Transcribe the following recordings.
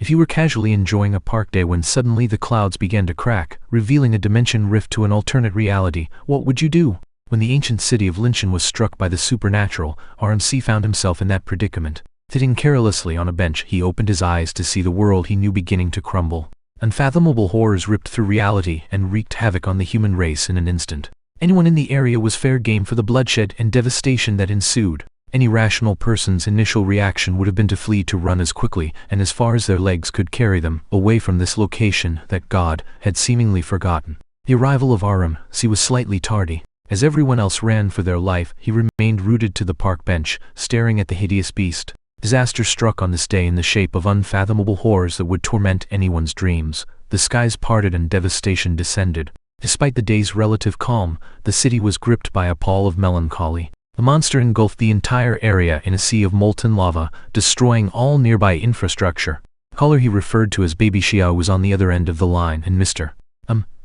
If you were casually enjoying a park day when suddenly the clouds began to crack, revealing a dimension rift to an alternate reality, what would you do? When the ancient city of Lintian was struck by the supernatural, RMC found himself in that predicament. Sitting carelessly on a bench, he opened his eyes to see the world he knew beginning to crumble. Unfathomable horrors ripped through reality and wreaked havoc on the human race in an instant. Anyone in the area was fair game for the bloodshed and devastation that ensued. Any rational person's initial reaction would have been to flee, to run as quickly and as far as their legs could carry them, away from this location that God had seemingly forgotten. The arrival of RMC was slightly tardy. As everyone else ran for their life, he remained rooted to the park bench, staring at the hideous beast. Disaster struck on this day in the shape of unfathomable horrors that would torment anyone's dreams. The skies parted and devastation descended. Despite the day's relative calm, the city was gripped by a pall of melancholy. The monster engulfed the entire area in a sea of molten lava, destroying all nearby infrastructure. The caller he referred to as Baby Xiao was on the other end of the line, and Mr.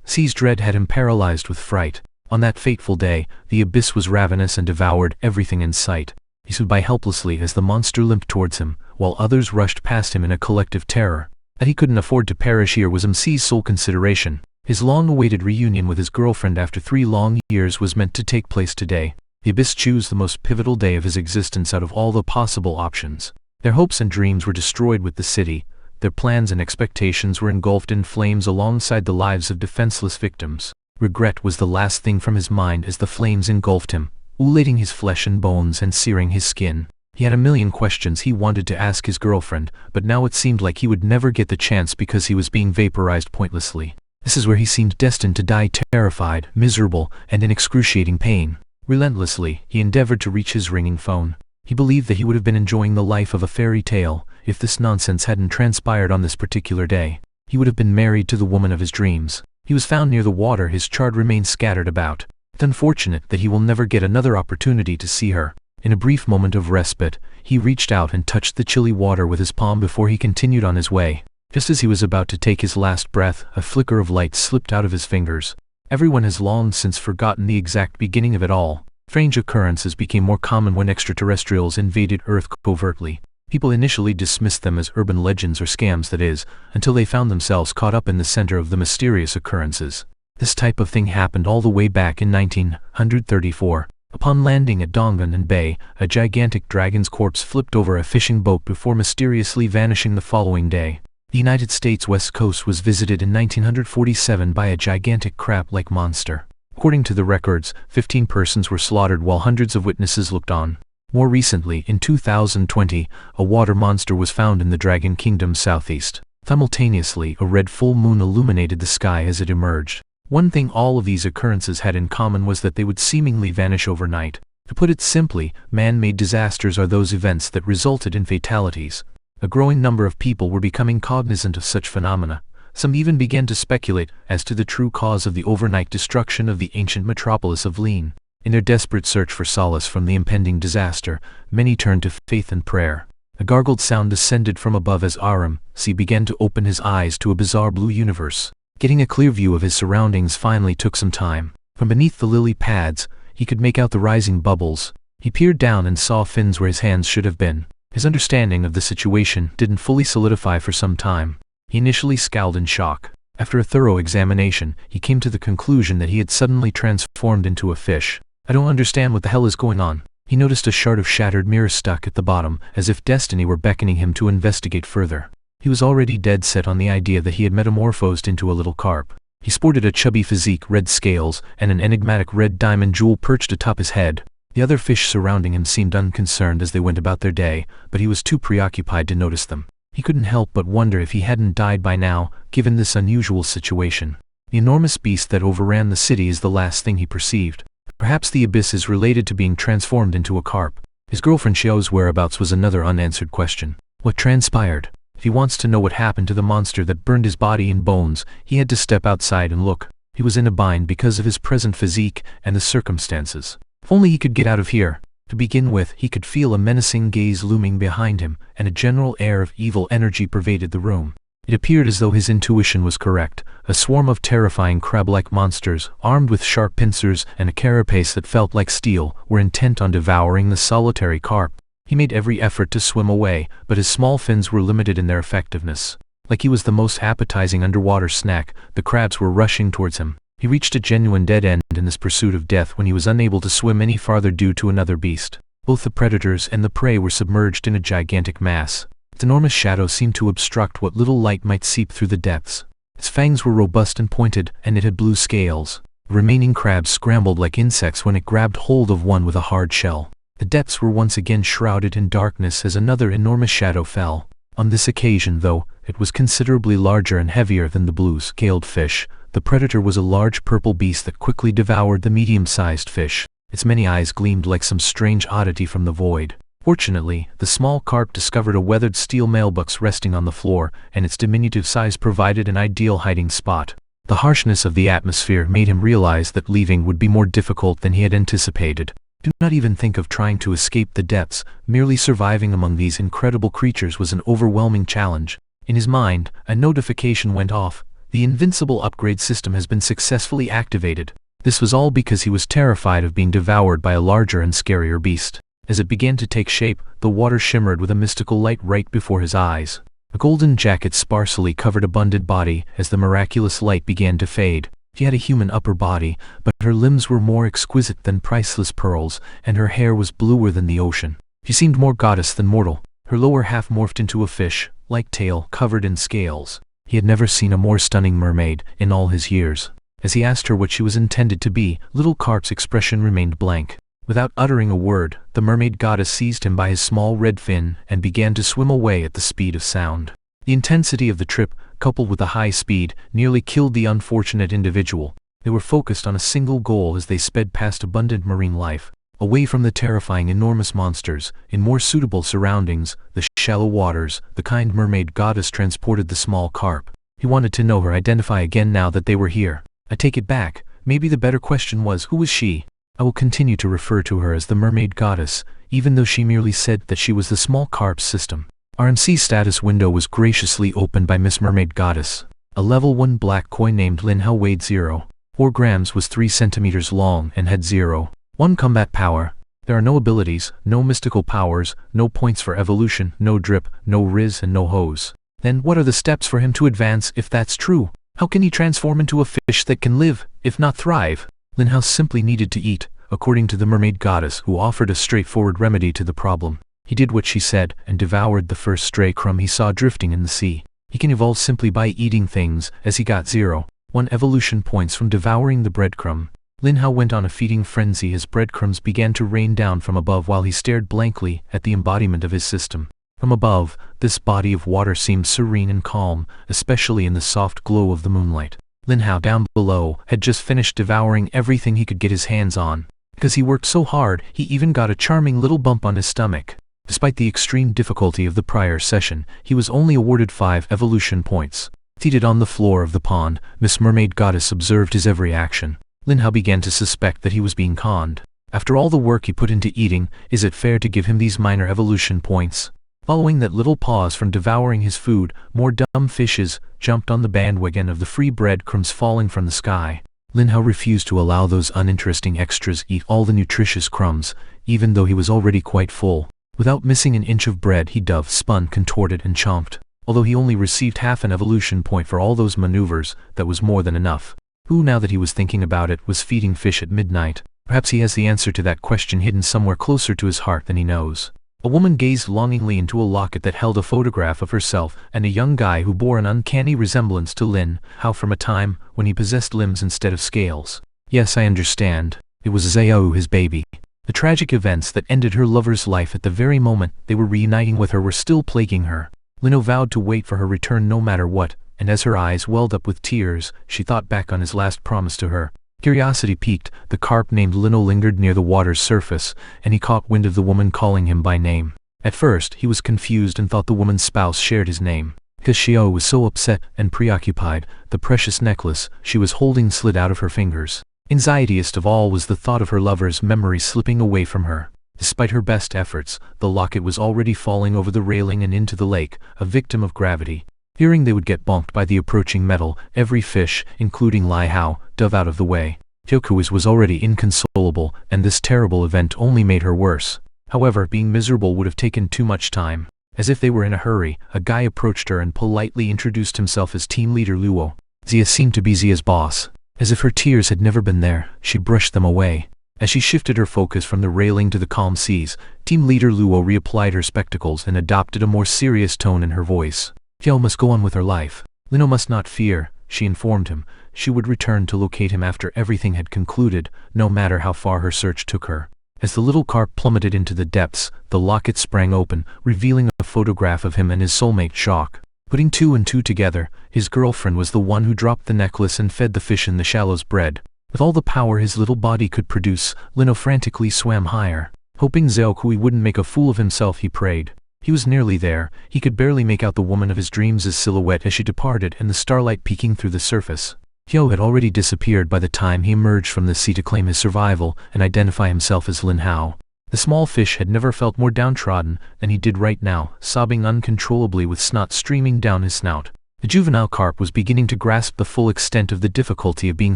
C's dread had him paralyzed with fright. On that fateful day, the abyss was ravenous and devoured everything in sight. He stood by helplessly as the monster limped towards him, while others rushed past him in a collective terror. That he couldn't afford to perish here was MC's sole consideration. His long-awaited reunion with his girlfriend after 3 long years was meant to take place today. The abyss chose the most pivotal day of his existence out of all the possible options. Their hopes and dreams were destroyed with the city. Their plans and expectations were engulfed in flames alongside the lives of defenseless victims. Regret was the last thing from his mind as the flames engulfed him, ululating his flesh and bones and searing his skin. He had a million questions he wanted to ask his girlfriend, but now it seemed like he would never get the chance because he was being vaporized pointlessly. This is where he seemed destined to die, terrified, miserable, and in excruciating pain. Relentlessly, he endeavored to reach his ringing phone. He believed that he would have been enjoying the life of a fairy tale if this nonsense hadn't transpired on this particular day. He would have been married to the woman of his dreams. He was found near the water, his charred remains scattered about. It's unfortunate that he will never get another opportunity to see her. In a brief moment of respite, he reached out and touched the chilly water with his palm before he continued on his way. Just as he was about to take his last breath, a flicker of light slipped out of his fingers. Everyone has long since forgotten the exact beginning of it all. Strange occurrences became more common when extraterrestrials invaded Earth covertly. People initially dismissed them as urban legends or scams, that is, until they found themselves caught up in the center of the mysterious occurrences. This type of thing happened all the way back in 1934. Upon landing at Dongguan Bay, a gigantic dragon's corpse flipped over a fishing boat before mysteriously vanishing the following day. The United States West Coast was visited in 1947 by a gigantic crab-like monster. According to the records, 15 persons were slaughtered while hundreds of witnesses looked on. More recently, in 2020, a water monster was found in the Dragon Kingdom southeast. Simultaneously, a red full moon illuminated the sky as it emerged. One thing all of these occurrences had in common was that they would seemingly vanish overnight. To put it simply, man-made disasters are those events that resulted in fatalities. A growing number of people were becoming cognizant of such phenomena. Some even began to speculate as to the true cause of the overnight destruction of the ancient metropolis of Lin. In their desperate search for solace from the impending disaster, many turned to faith and prayer. A gargled sound descended from above as RMC began to open his eyes to a bizarre blue universe. Getting a clear view of his surroundings finally took some time. From beneath the lily pads, he could make out the rising bubbles. He peered down and saw fins where his hands should have been. His understanding of the situation didn't fully solidify for some time. He initially scowled in shock. After a thorough examination, he came to the conclusion that he had suddenly transformed into a fish. I don't understand what the hell is going on. He noticed a shard of shattered mirror stuck at the bottom, as if destiny were beckoning him to investigate further. He was already dead set on the idea that he had metamorphosed into a little carp. He sported a chubby physique, red scales, and an enigmatic red diamond jewel perched atop his head. The other fish surrounding him seemed unconcerned as they went about their day, but he was too preoccupied to notice them. He couldn't help but wonder if he hadn't died by now, given this unusual situation. The enormous beast that overran the city is the last thing he perceived. Perhaps the abyss is related to being transformed into a carp. His girlfriend Xiao's whereabouts was another unanswered question. What transpired? If he wants to know what happened to the monster that burned his body and bones, he had to step outside and look. He was in a bind because of his present physique and the circumstances. If only he could get out of here. To begin with, he could feel a menacing gaze looming behind him, and a general air of evil energy pervaded the room. It appeared as though his intuition was correct. A swarm of terrifying crab-like monsters, armed with sharp pincers and a carapace that felt like steel, were intent on devouring the solitary carp. He made every effort to swim away, but his small fins were limited in their effectiveness. Like he was the most appetizing underwater snack, the crabs were rushing towards him. He reached a genuine dead end in this pursuit of death when he was unable to swim any farther due to another beast. Both the predators and the prey were submerged in a gigantic mass. Its enormous shadow seemed to obstruct what little light might seep through the depths. Its fangs were robust and pointed, and it had blue scales. The remaining crabs scrambled like insects when it grabbed hold of one with a hard shell. The depths were once again shrouded in darkness as another enormous shadow fell. On this occasion, though, it was considerably larger and heavier than the blue-scaled fish. The predator was a large purple beast that quickly devoured the medium-sized fish. Its many eyes gleamed like some strange oddity from the void. Fortunately, the small carp discovered a weathered steel mailbox resting on the floor, and its diminutive size provided an ideal hiding spot. The harshness of the atmosphere made him realize that leaving would be more difficult than he had anticipated. Do not even think of trying to escape the depths. Merely surviving among these incredible creatures was an overwhelming challenge. In his mind, a notification went off. The invincible upgrade system has been successfully activated. This was all because he was terrified of being devoured by a larger and scarier beast. As it began to take shape, the water shimmered with a mystical light right before his eyes. A golden jacket sparsely covered abundant body as the miraculous light began to fade. She had a human upper body, but her limbs were more exquisite than priceless pearls, and her hair was bluer than the ocean. She seemed more goddess than mortal. Her lower half morphed into a fish-like tail covered in scales. He had never seen a more stunning mermaid in all his years. As he asked her what she was intended to be, little Carp's expression remained blank. Without uttering a word, the mermaid goddess seized him by his small red fin and began to swim away at the speed of sound. The intensity of the trip, coupled with the high speed, nearly killed the unfortunate individual. They were focused on a single goal as they sped past abundant marine life, away from the terrifying enormous monsters, in more suitable surroundings, the shallow waters. The kind mermaid goddess transported the small carp. He wanted to know her identify again now that they were here. I take it back, maybe the better question was, who was she? I will continue to refer to her as the mermaid goddess, even though she merely said that she was the small carp's system. RMC status window was graciously opened by Miss Mermaid Goddess. A level 1 black coin named Lin Hao weighed 0.4 grams, was 3 centimeters long, and had 0.1 combat power. There are no abilities, no mystical powers, no points for evolution, no drip, no riz, and no hose. Then what are the steps for him to advance if that's true? How can he transform into a fish that can live, if not thrive? Lin Hao simply needed to eat, according to the mermaid goddess, who offered a straightforward remedy to the problem. He did what she said and devoured the first stray crumb he saw drifting in the sea. He can evolve simply by eating things, as he got 0.1 evolution points from devouring the breadcrumb. Lin Hao went on a feeding frenzy as breadcrumbs began to rain down from above while he stared blankly at the embodiment of his system. From above, this body of water seemed serene and calm, especially in the soft glow of the moonlight. Lin Hao down below had just finished devouring everything he could get his hands on. Because he worked so hard, he even got a charming little bump on his stomach. Despite the extreme difficulty of the prior session, he was only awarded 5 evolution points. Seated on the floor of the pond, Miss Mermaid Goddess observed his every action. Lin Hao began to suspect that he was being conned. After all the work he put into eating, is it fair to give him these minor evolution points? Following that little pause from devouring his food, more dumb fishes jumped on the bandwagon of the free breadcrumbs falling from the sky. Lin Hao refused to allow those uninteresting extras eat all the nutritious crumbs, even though he was already quite full. Without missing an inch of bread, he dove, spun, contorted, and chomped. Although he only received half an evolution point for all those maneuvers, that was more than enough. Who, now that he was thinking about it, was feeding fish at midnight? Perhaps he has the answer to that question hidden somewhere closer to his heart than he knows. A woman gazed longingly into a locket that held a photograph of herself and a young guy who bore an uncanny resemblance to Lin Hao from a time when he possessed limbs instead of scales. Yes, I understand. It was Zhao, his baby. The tragic events that ended her lover's life at the very moment they were reuniting with her were still plaguing her. Lin Hao vowed to wait for her return no matter what, and as her eyes welled up with tears, she thought back on his last promise to her. Curiosity piqued, the carp named Lin Hao lingered near the water's surface, and he caught wind of the woman calling him by name. At first, he was confused and thought the woman's spouse shared his name. Because Xiao was so upset and preoccupied, the precious necklace she was holding slid out of her fingers. Anxietiest of all was the thought of her lover's memory slipping away from her. Despite her best efforts, the locket was already falling over the railing and into the lake, a victim of gravity. Fearing they would get bonked by the approaching metal, every fish, including Lin Hao, dove out of the way. Kyokui's was already inconsolable, and this terrible event only made her worse. However, being miserable would have taken too much time. As if they were in a hurry, a guy approached her and politely introduced himself as team leader Luo. Zia seemed to be Zia's boss. As if her tears had never been there, she brushed them away. As she shifted her focus from the railing to the calm seas, team leader Luo reapplied her spectacles and adopted a more serious tone in her voice. Xiao must go on with her life. Lin Hao must not fear, she informed him. She would return to locate him after everything had concluded, no matter how far her search took her. As the little carp plummeted into the depths, the locket sprang open, revealing a photograph of him and his soulmate Shock. Putting two and two together, his girlfriend was the one who dropped the necklace and fed the fish in the shallows bread. With all the power his little body could produce, Lin Hao frantically swam higher. Hoping Xiao Kui wouldn't make a fool of himself, he prayed. He was nearly there. He could barely make out the woman of his dreams' silhouette as she departed and the starlight peeking through the surface. Xiao had already disappeared by the time he emerged from the sea to claim his survival and identify himself as Lin Hao. The small fish had never felt more downtrodden than he did right now, sobbing uncontrollably with snot streaming down his snout. The juvenile carp was beginning to grasp the full extent of the difficulty of being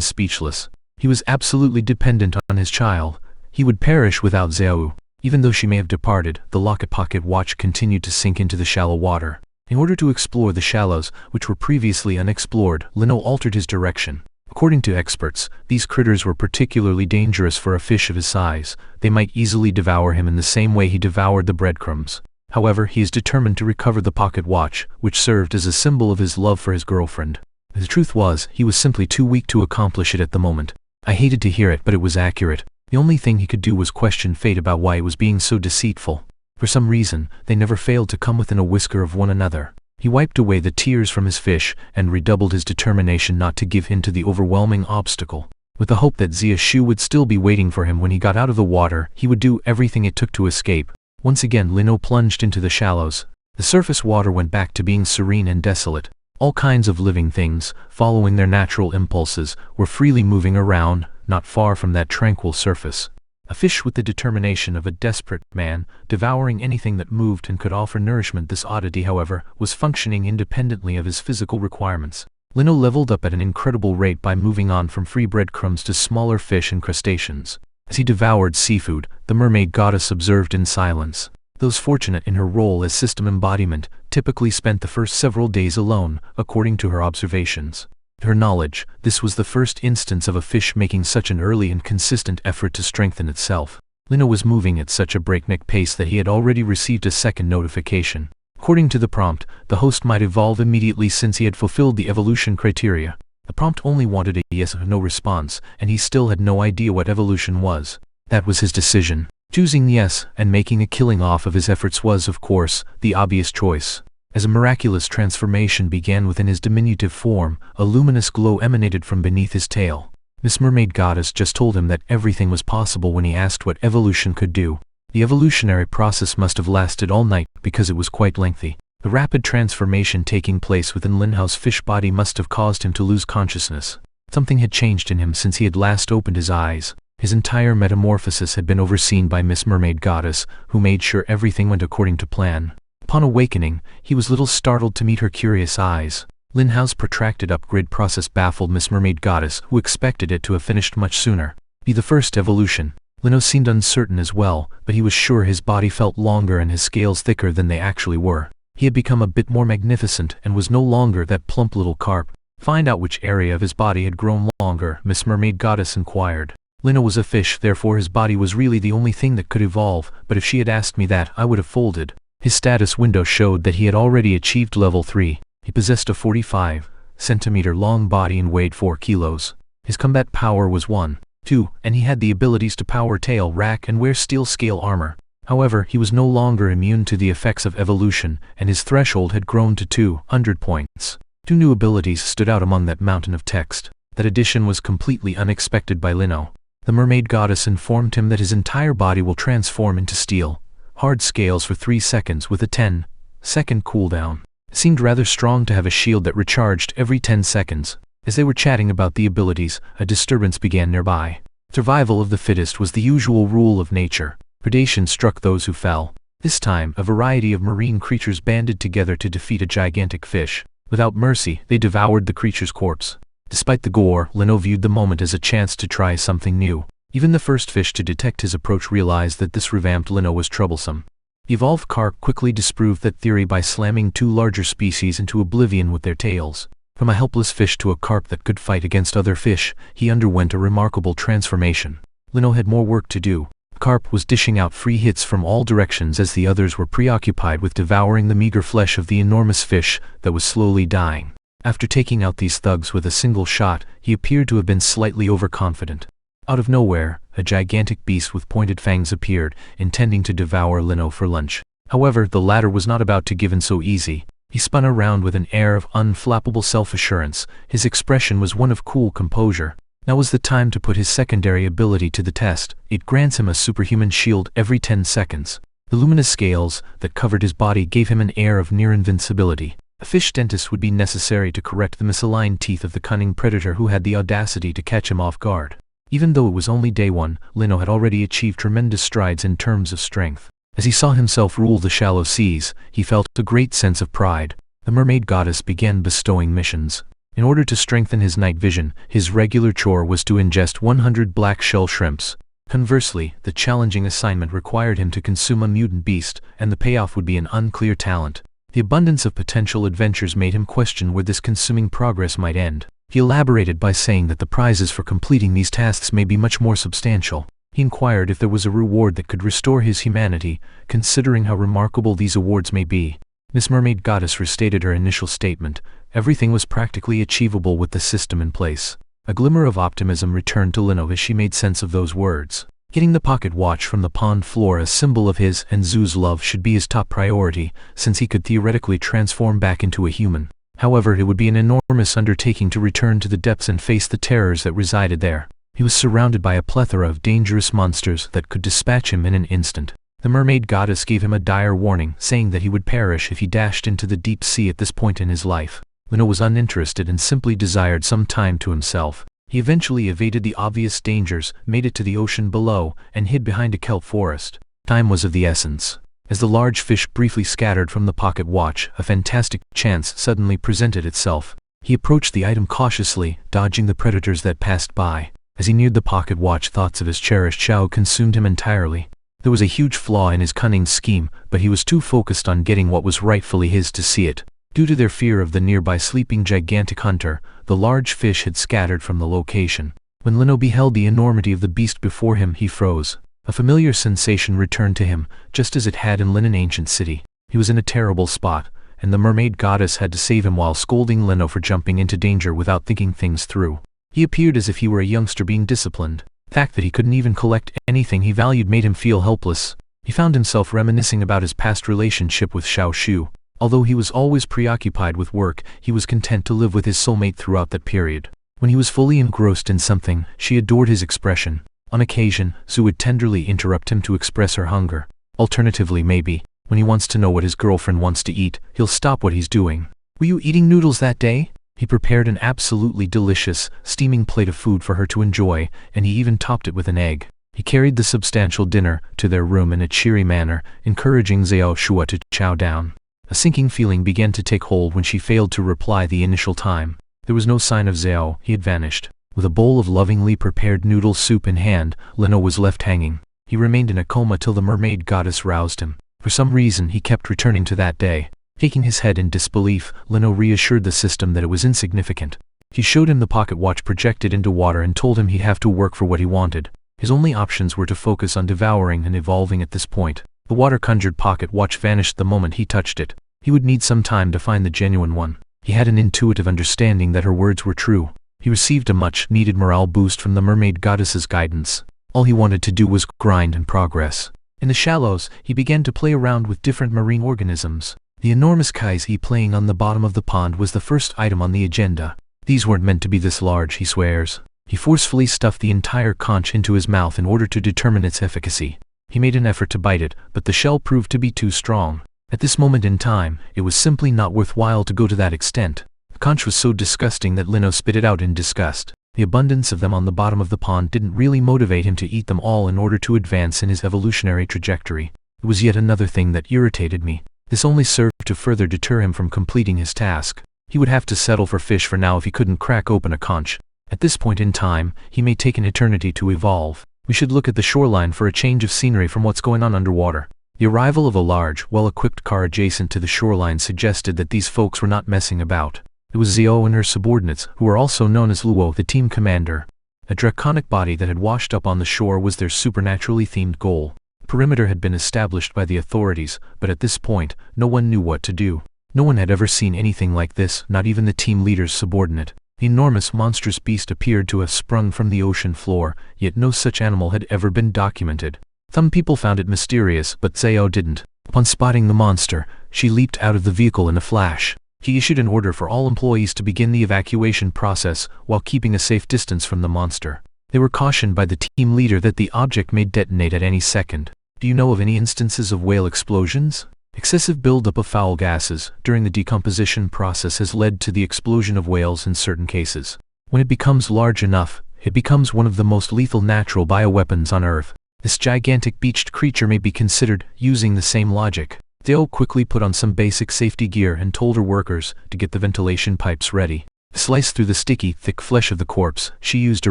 speechless. He was absolutely dependent on his child. He would perish without Xiao. Even though she may have departed, the locket pocket watch continued to sink into the shallow water. In order to explore the shallows, which were previously unexplored, Lin Hao altered his direction. According to experts, these critters were particularly dangerous for a fish of his size. They might easily devour him in the same way he devoured the breadcrumbs. However, he is determined to recover the pocket watch, which served as a symbol of his love for his girlfriend. The truth was, he was simply too weak to accomplish it at the moment. I hated to hear it, but it was accurate. The only thing he could do was question fate about why it was being so deceitful. For some reason, they never failed to come within a whisker of one another. He wiped away the tears from his fish and redoubled his determination not to give in to the overwhelming obstacle. With the hope that Zia Shu would still be waiting for him when he got out of the water, he would do everything it took to escape. Once again, Lin Hao plunged into the shallows. The surface water went back to being serene and desolate. All kinds of living things, following their natural impulses, were freely moving around, not far from that tranquil surface. A fish with the determination of a desperate man, devouring anything that moved and could offer nourishment. This oddity, however, was functioning independently of his physical requirements. Lin Hao leveled up at an incredible rate by moving on from free breadcrumbs to smaller fish and crustaceans. As he devoured seafood, the mermaid goddess observed in silence. Those fortunate in her role as system embodiment typically spent the first several days alone, according to her observations. To her knowledge, this was the first instance of a fish making such an early and consistent effort to strengthen itself. Lin Hao was moving at such a breakneck pace that he had already received a second notification. According to the prompt, the host might evolve immediately since he had fulfilled the evolution criteria. The prompt only wanted a yes or no response, and he still had no idea what evolution was. That was his decision. Choosing yes and making a killing off of his efforts was, of course, the obvious choice. As a miraculous transformation began within his diminutive form, a luminous glow emanated from beneath his tail. Miss Mermaid Goddess just told him that everything was possible when he asked what evolution could do. The evolutionary process must have lasted all night because it was quite lengthy. The rapid transformation taking place within Lin Hao's fish body must have caused him to lose consciousness. Something had changed in him since he had last opened his eyes. His entire metamorphosis had been overseen by Miss Mermaid Goddess, who made sure everything went according to plan. Upon awakening, he was little startled to meet her curious eyes. Lin Hao's protracted upgrade process baffled Miss Mermaid Goddess, who expected it to have finished much sooner. Be the first evolution. Lin Hao seemed uncertain as well, but he was sure his body felt longer and his scales thicker than they actually were. He had become a bit more magnificent and was no longer that plump little carp. Find out which area of his body had grown longer, Miss Mermaid Goddess inquired. Lin Hao was a fish, therefore his body was really the only thing that could evolve, but if she had asked me that, I would have folded. His status window showed that he had already achieved level 3. He possessed a 45-centimeter long body and weighed 4 kilos. His combat power was 1, 2, and he had the abilities to power tail rack and wear steel scale armor. However, he was no longer immune to the effects of evolution, and his threshold had grown to 200 points. 2 new abilities stood out among that mountain of text. That addition was completely unexpected by Lin Hao. The Mermaid Goddess informed him that his entire body will transform into steel. Hard scales for 3 seconds with a 10-second cooldown. It seemed rather strong to have a shield that recharged every 10 seconds. As they were chatting about the abilities, a disturbance began nearby. Survival of the fittest was the usual rule of nature. Predation struck those who fell. This time, a variety of marine creatures banded together to defeat a gigantic fish. Without mercy, they devoured the creature's corpse. Despite the gore, Lin Hao viewed the moment as a chance to try something new. Even the first fish to detect his approach realized that this revamped Lin Hao was troublesome. The evolved carp quickly disproved that theory by slamming two larger species into oblivion with their tails. From a helpless fish to a carp that could fight against other fish, he underwent a remarkable transformation. Lin Hao had more work to do. The carp was dishing out free hits from all directions as the others were preoccupied with devouring the meager flesh of the enormous fish that was slowly dying. After taking out these thugs with a single shot, he appeared to have been slightly overconfident. Out of nowhere, a gigantic beast with pointed fangs appeared, intending to devour Lin Hao for lunch. However, the latter was not about to give in so easy. He spun around with an air of unflappable self-assurance. His expression was one of cool composure. Now was the time to put his secondary ability to the test. It grants him a superhuman shield every 10 seconds. The luminous scales that covered his body gave him an air of near invincibility. A fish dentist would be necessary to correct the misaligned teeth of the cunning predator who had the audacity to catch him off guard. Even though it was only day one, Lin Hao had already achieved tremendous strides in terms of strength. As he saw himself rule the shallow seas, he felt a great sense of pride. The mermaid goddess began bestowing missions. In order to strengthen his night vision, his regular chore was to ingest 100 black shell shrimps. Conversely, the challenging assignment required him to consume a mutant beast, and the payoff would be an unclear talent. The abundance of potential adventures made him question where this consuming progress might end. He elaborated by saying that the prizes for completing these tasks may be much more substantial. He inquired if there was a reward that could restore his humanity, considering how remarkable these awards may be. Miss Mermaid Goddess restated her initial statement. Everything was practically achievable with the system in place. A glimmer of optimism returned to Lin Hao as she made sense of those words. Getting the pocket watch from the pond floor, a symbol of his and Zhu's love, should be his top priority, since he could theoretically transform back into a human. However, it would be an enormous undertaking to return to the depths and face the terrors that resided there. He was surrounded by a plethora of dangerous monsters that could dispatch him in an instant. The mermaid goddess gave him a dire warning, saying that he would perish if he dashed into the deep sea at this point in his life. Lin Hao was uninterested and simply desired some time to himself. He eventually evaded the obvious dangers, made it to the ocean below, and hid behind a kelp forest. Time was of the essence. As the large fish briefly scattered from the pocket watch, a fantastic chance suddenly presented itself. He approached the item cautiously, dodging the predators that passed by. As he neared the pocket watch, thoughts of his cherished Xiao consumed him entirely. There was a huge flaw in his cunning scheme, but he was too focused on getting what was rightfully his to see it. Due to their fear of the nearby sleeping gigantic hunter, the large fish had scattered from the location. When Lin Hao beheld the enormity of the beast before him, he froze. A familiar sensation returned to him, just as it had in Lintian ancient city. He was in a terrible spot, and the mermaid goddess had to save him while scolding Lin Hao for jumping into danger without thinking things through. He appeared as if he were a youngster being disciplined. The fact that he couldn't even collect anything he valued made him feel helpless. He found himself reminiscing about his past relationship with Xiao Shu. Although he was always preoccupied with work, he was content to live with his soulmate throughout that period. When he was fully engrossed in something, she adored his expression. On occasion, Zhu would tenderly interrupt him to express her hunger. Alternatively, maybe, when he wants to know what his girlfriend wants to eat, he'll stop what he's doing. "Were you eating noodles that day?" He prepared an absolutely delicious, steaming plate of food for her to enjoy, and he even topped it with an egg. He carried the substantial dinner to their room in a cheery manner, encouraging Xiao Shua to chow down. A sinking feeling began to take hold when she failed to reply the initial time. There was no sign of Xiao. He had vanished. With a bowl of lovingly prepared noodle soup in hand, Lin Hao was left hanging. He remained in a coma till the mermaid goddess roused him. For some reason, he kept returning to that day. Shaking his head in disbelief, Lin Hao reassured the system that it was insignificant. He showed him the pocket watch projected into water and told him he'd have to work for what he wanted. His only options were to focus on devouring and evolving at this point. The water-conjured pocket watch vanished the moment he touched it. He would need some time to find the genuine one. He had an intuitive understanding that her words were true. He received a much-needed morale boost from the mermaid goddess's guidance. All he wanted to do was grind and progress. In the shallows, he began to play around with different marine organisms. The enormous kaisi playing on the bottom of the pond was the first item on the agenda. These weren't meant to be this large, he swears. He forcefully stuffed the entire conch into his mouth in order to determine its efficacy. He made an effort to bite it, but the shell proved to be too strong. At this moment in time, it was simply not worthwhile to go to that extent. The conch was so disgusting that Lin Hao spit it out in disgust. The abundance of them on the bottom of the pond didn't really motivate him to eat them all in order to advance in his evolutionary trajectory. It was yet another thing that irritated me. This only served to further deter him from completing his task. He would have to settle for fish for now if he couldn't crack open a conch. At this point in time, he may take an eternity to evolve. We should look at the shoreline for a change of scenery from what's going on underwater. The arrival of a large, well-equipped car adjacent to the shoreline suggested that these folks were not messing about. It was Xiao and her subordinates, who were also known as Luo, the team commander. A draconic body that had washed up on the shore was their supernaturally themed goal. The perimeter had been established by the authorities, but at this point, no one knew what to do. No one had ever seen anything like this, not even the team leader's subordinate. The enormous monstrous beast appeared to have sprung from the ocean floor, yet no such animal had ever been documented. Some people found it mysterious, but Xiao didn't. Upon spotting the monster, she leaped out of the vehicle in a flash. He issued an order for all employees to begin the evacuation process while keeping a safe distance from the monster. They were cautioned by the team leader that the object may detonate at any second. Do you know of any instances of whale explosions? Excessive buildup of foul gases during the decomposition process has led to the explosion of whales in certain cases. When it becomes large enough, it becomes one of the most lethal natural bioweapons on Earth. This gigantic beached creature may be considered using the same logic. Xiao quickly put on some basic safety gear and told her workers to get the ventilation pipes ready. To slice through the sticky, thick flesh of the corpse, she used a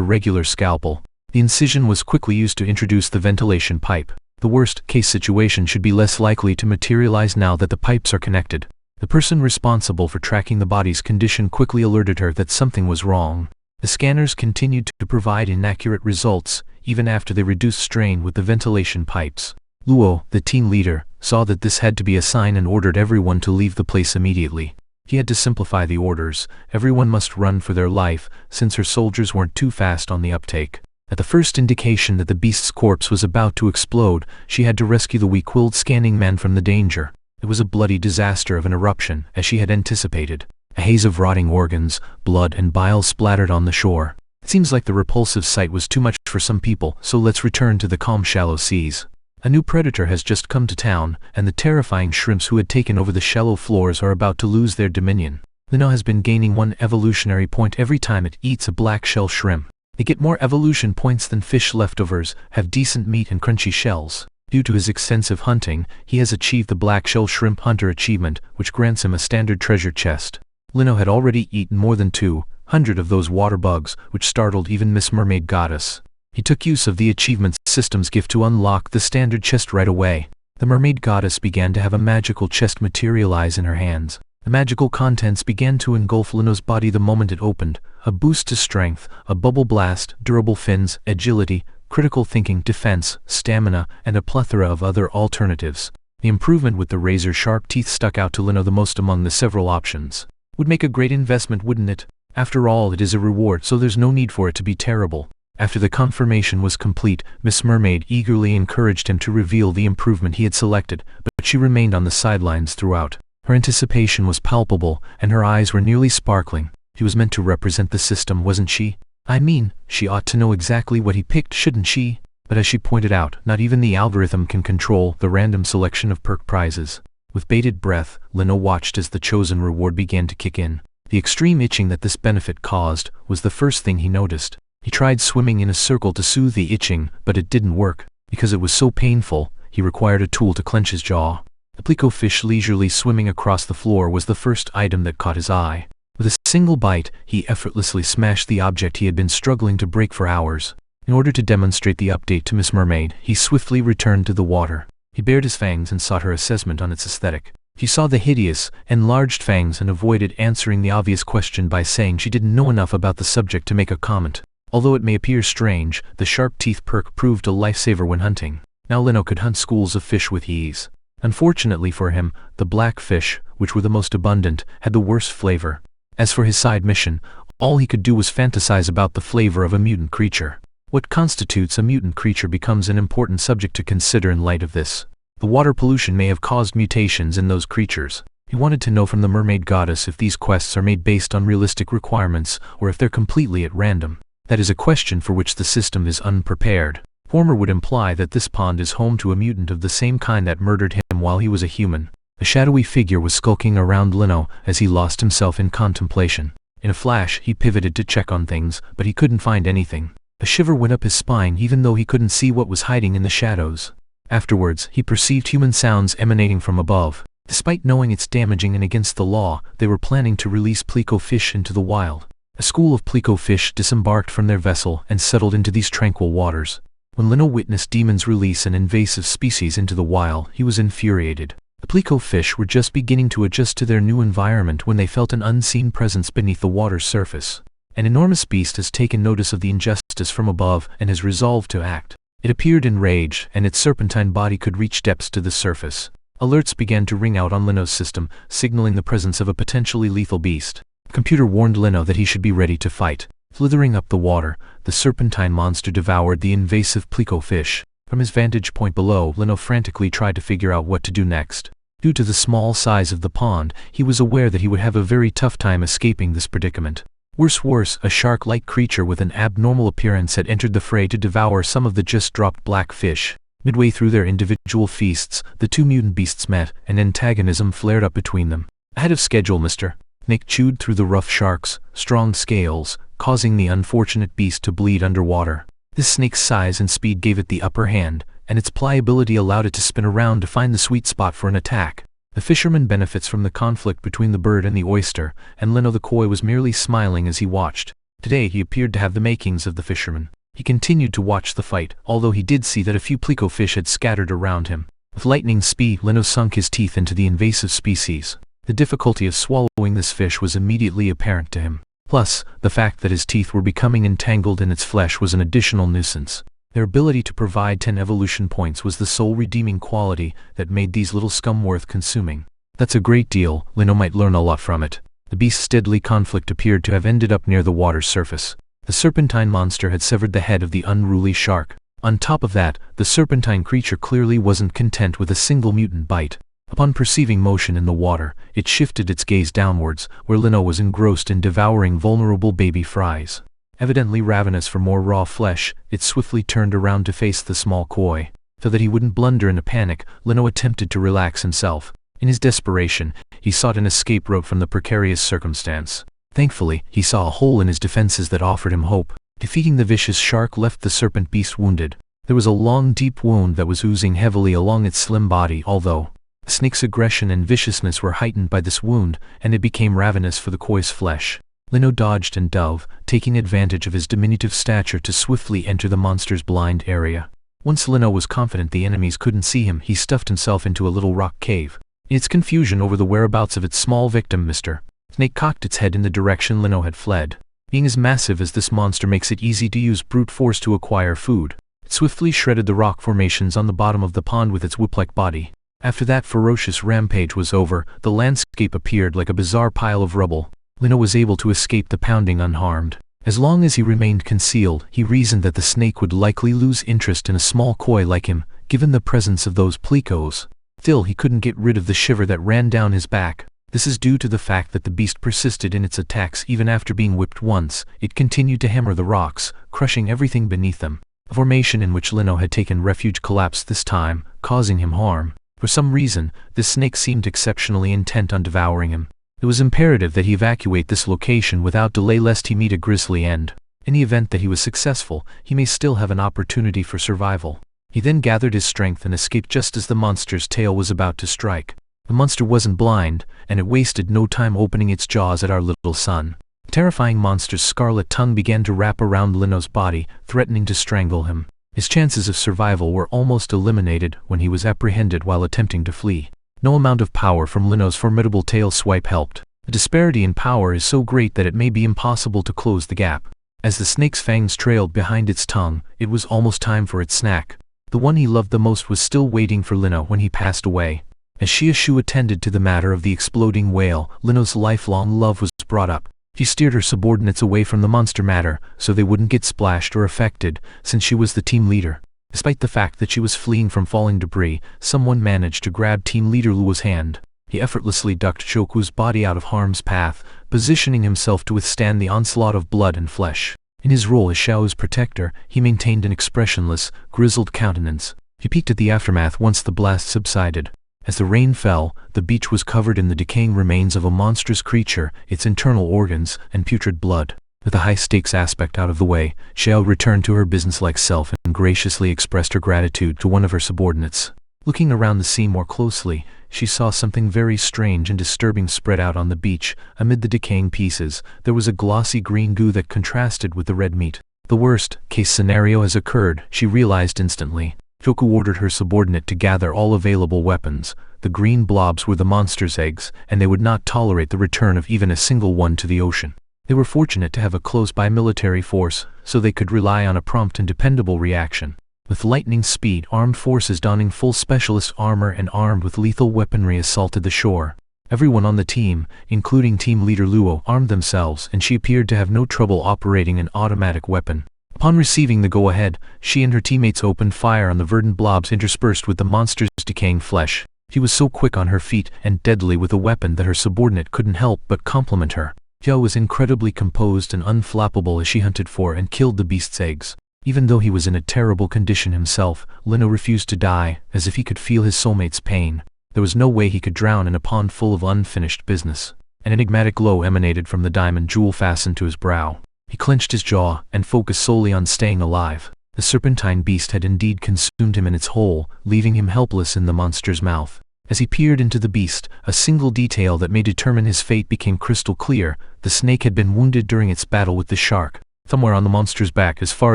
regular scalpel. The incision was quickly used to introduce the ventilation pipe. The worst-case situation should be less likely to materialize now that the pipes are connected. The person responsible for tracking the body's condition quickly alerted her that something was wrong. The scanners continued to provide inaccurate results, even after they reduced strain with the ventilation pipes. Luo, the team leader, saw that this had to be a sign and ordered everyone to leave the place immediately. He had to simplify the orders. Everyone must run for their life, since her soldiers weren't too fast on the uptake. At the first indication that the beast's corpse was about to explode, she had to rescue the weak-willed scanning man from the danger. It was a bloody disaster of an eruption, as she had anticipated. A haze of rotting organs, blood and bile splattered on the shore. It seems like the repulsive sight was too much for some people, so let's return to the calm shallow seas. A new predator has just come to town, and the terrifying shrimps who had taken over the shallow floors are about to lose their dominion. Lin Hao has been gaining 1 evolutionary point every time it eats a black shell shrimp. They get more evolution points than fish leftovers, have decent meat and crunchy shells. Due to his extensive hunting, he has achieved the Black Shell Shrimp Hunter achievement, which grants him a standard treasure chest. Lin Hao had already eaten more than 200 of those water bugs, which startled even Miss Mermaid Goddess. He took use of the achievement system's gift to unlock the standard chest right away. The Mermaid Goddess began to have a magical chest materialize in her hands. The magical contents began to engulf Lin Hao's body the moment it opened. A boost to strength, a bubble blast, durable fins, agility, critical thinking, defense, stamina, and a plethora of other alternatives. The improvement with the razor-sharp teeth stuck out to Lin Hao the most among the several options. Would make a great investment, wouldn't it? After all, it is a reward, so there's no need for it to be terrible. After the confirmation was complete, Miss Mermaid eagerly encouraged him to reveal the improvement he had selected, but she remained on the sidelines throughout. Her anticipation was palpable, and her eyes were nearly sparkling. She was meant to represent the system, wasn't she? I mean, she ought to know exactly what he picked, shouldn't she? But as she pointed out, not even the algorithm can control the random selection of perk prizes. With bated breath, Lin Hao watched as the chosen reward began to kick in. The extreme itching that this benefit caused was the first thing he noticed. He tried swimming in a circle to soothe the itching, but it didn't work. Because it was so painful, he required a tool to clench his jaw. The plico fish leisurely swimming across the floor was the first item that caught his eye. With a single bite, he effortlessly smashed the object he had been struggling to break for hours. In order to demonstrate the update to Miss Mermaid, he swiftly returned to the water. He bared his fangs and sought her assessment on its aesthetic. She saw the hideous, enlarged fangs and avoided answering the obvious question by saying she didn't know enough about the subject to make a comment. Although it may appear strange, the sharp teeth perk proved a lifesaver when hunting. Now Lin Hao could hunt schools of fish with ease. Unfortunately for him, the black fish, which were the most abundant, had the worst flavor. As for his side mission, all he could do was fantasize about the flavor of a mutant creature. What constitutes a mutant creature becomes an important subject to consider in light of this. The water pollution may have caused mutations in those creatures. He wanted to know from the Mermaid Goddess if these quests are made based on realistic requirements, or if they're completely at random. That is a question for which the system is unprepared. Former would imply that this pond is home to a mutant of the same kind that murdered him while he was a human. A shadowy figure was skulking around Lin Hao as he lost himself in contemplation. In a flash, he pivoted to check on things, but he couldn't find anything. A shiver went up his spine even though he couldn't see what was hiding in the shadows. Afterwards, he perceived human sounds emanating from above. Despite knowing it's damaging and against the law, they were planning to release plico fish into the wild. A school of plico fish disembarked from their vessel and settled into these tranquil waters. When Lin Hao witnessed demons release an invasive species into the wild, he was infuriated. The plico fish were just beginning to adjust to their new environment when they felt an unseen presence beneath the water's surface. An enormous beast has taken notice of the injustice from above and has resolved to act. It appeared enraged, and its serpentine body could reach depths to the surface. Alerts began to ring out on Lin Hao's system, signaling the presence of a potentially lethal beast. The computer warned Lin Hao that he should be ready to fight. Slithering up the water, the serpentine monster devoured the invasive plico fish. From his vantage point below, Lin Hao frantically tried to figure out what to do next. Due to the small size of the pond, he was aware that he would have a very tough time escaping this predicament. Worse, a shark-like creature with an abnormal appearance had entered the fray to devour some of the just-dropped black fish. Midway through their individual feasts, the two mutant beasts met, and antagonism flared up between them. Ahead of schedule, Mr. Snake chewed through the rough shark's strong scales, causing the unfortunate beast to bleed underwater. This snake's size and speed gave it the upper hand, and its pliability allowed it to spin around to find the sweet spot for an attack. The fisherman benefits from the conflict between the bird and the oyster, and Lin Hao the koi was merely smiling as he watched. Today he appeared to have the makings of the fisherman. He continued to watch the fight, although he did see that a few plico fish had scattered around him. With lightning speed, Lin Hao sunk his teeth into the invasive species. The difficulty of swallowing this fish was immediately apparent to him. Plus, the fact that his teeth were becoming entangled in its flesh was an additional nuisance. Their ability to provide 10 evolution points was the sole redeeming quality that made these little scum worth consuming. That's a great deal. Lin Hao might learn a lot from it. The beast's deadly conflict appeared to have ended up near the water's surface. The serpentine monster had severed the head of the unruly shark. On top of that, the serpentine creature clearly wasn't content with a single mutant bite. Upon perceiving motion in the water, it shifted its gaze downwards, where Lin Hao was engrossed in devouring vulnerable baby fries. Evidently ravenous for more raw flesh, it swiftly turned around to face the small koi. So that he wouldn't blunder in a panic, Lin Hao attempted to relax himself. In his desperation, he sought an escape route from the precarious circumstance. Thankfully, he saw a hole in his defenses that offered him hope. Defeating the vicious shark left the serpent beast wounded. There was a long, deep wound that was oozing heavily along its slim body, although the snake's aggression and viciousness were heightened by this wound, and it became ravenous for the koi's flesh. Lin Hao dodged and dove, taking advantage of his diminutive stature to swiftly enter the monster's blind area. Once Lin Hao was confident the enemies couldn't see him, he stuffed himself into a little rock cave. In its confusion over the whereabouts of its small victim, Mr. Snake cocked its head in the direction Lin Hao had fled. Being as massive as this monster makes it easy to use brute force to acquire food. It swiftly shredded the rock formations on the bottom of the pond with its whip-like body. After that ferocious rampage was over, the landscape appeared like a bizarre pile of rubble. Lin Hao was able to escape the pounding unharmed. As long as he remained concealed, he reasoned that the snake would likely lose interest in a small koi like him, given the presence of those plicos. Still, he couldn't get rid of the shiver that ran down his back. This is due to the fact that the beast persisted in its attacks even after being whipped once. It continued to hammer the rocks, crushing everything beneath them. The formation in which Lin Hao had taken refuge collapsed this time, causing him harm. For some reason, this snake seemed exceptionally intent on devouring him. It was imperative that he evacuate this location without delay lest he meet a grisly end. In the event that he was successful, he may still have an opportunity for survival. He then gathered his strength and escaped just as the monster's tail was about to strike. The monster wasn't blind, and it wasted no time opening its jaws at our little son. The terrifying monster's scarlet tongue began to wrap around Lin Hao's body, threatening to strangle him. His chances of survival were almost eliminated when he was apprehended while attempting to flee. No amount of power from Lin Hao's formidable tail swipe helped. The disparity in power is so great that it may be impossible to close the gap. As the snake's fangs trailed behind its tongue, it was almost time for its snack. The one he loved the most was still waiting for Lin Hao when he passed away. As Xiashu attended to the matter of the exploding whale, Lin Hao's lifelong love was brought up. She steered her subordinates away from the monster matter, so they wouldn't get splashed or affected, since she was the team leader. Despite the fact that she was fleeing from falling debris, someone managed to grab team leader Luo's hand. He effortlessly ducked Shoku's body out of harm's path, positioning himself to withstand the onslaught of blood and flesh. In his role as Xiao's protector, he maintained an expressionless, grizzled countenance. He peeked at the aftermath once the blast subsided. As the rain fell, the beach was covered in the decaying remains of a monstrous creature, its internal organs, and putrid blood. With the high-stakes aspect out of the way, Xiao returned to her businesslike self and graciously expressed her gratitude to one of her subordinates. Looking around the scene more closely, she saw something very strange and disturbing spread out on the beach. Amid the decaying pieces, there was a glossy green goo that contrasted with the red meat. The worst-case scenario has occurred, she realized instantly. Joku ordered her subordinate to gather all available weapons. The green blobs were the monster's eggs, and they would not tolerate the return of even a single one to the ocean. They were fortunate to have a close-by military force, so they could rely on a prompt and dependable reaction. With lightning speed, armed forces donning full specialist armor and armed with lethal weaponry assaulted the shore. Everyone on the team, including team leader Luo, armed themselves, and she appeared to have no trouble operating an automatic weapon. Upon receiving the go-ahead, she and her teammates opened fire on the verdant blobs interspersed with the monster's decaying flesh. She was so quick on her feet and deadly with a weapon that her subordinate couldn't help but compliment her. Xiao was incredibly composed and unflappable as she hunted for and killed the beast's eggs. Even though he was in a terrible condition himself, Lin Hao refused to die, as if he could feel his soulmate's pain. There was no way he could drown in a pond full of unfinished business. An enigmatic glow emanated from the diamond jewel fastened to his brow. He clenched his jaw and focused solely on staying alive. The serpentine beast had indeed consumed him in its whole, leaving him helpless in the monster's mouth. As he peered into the beast, a single detail that may determine his fate became crystal clear. The snake had been wounded during its battle with the shark. Somewhere on the monster's back, as far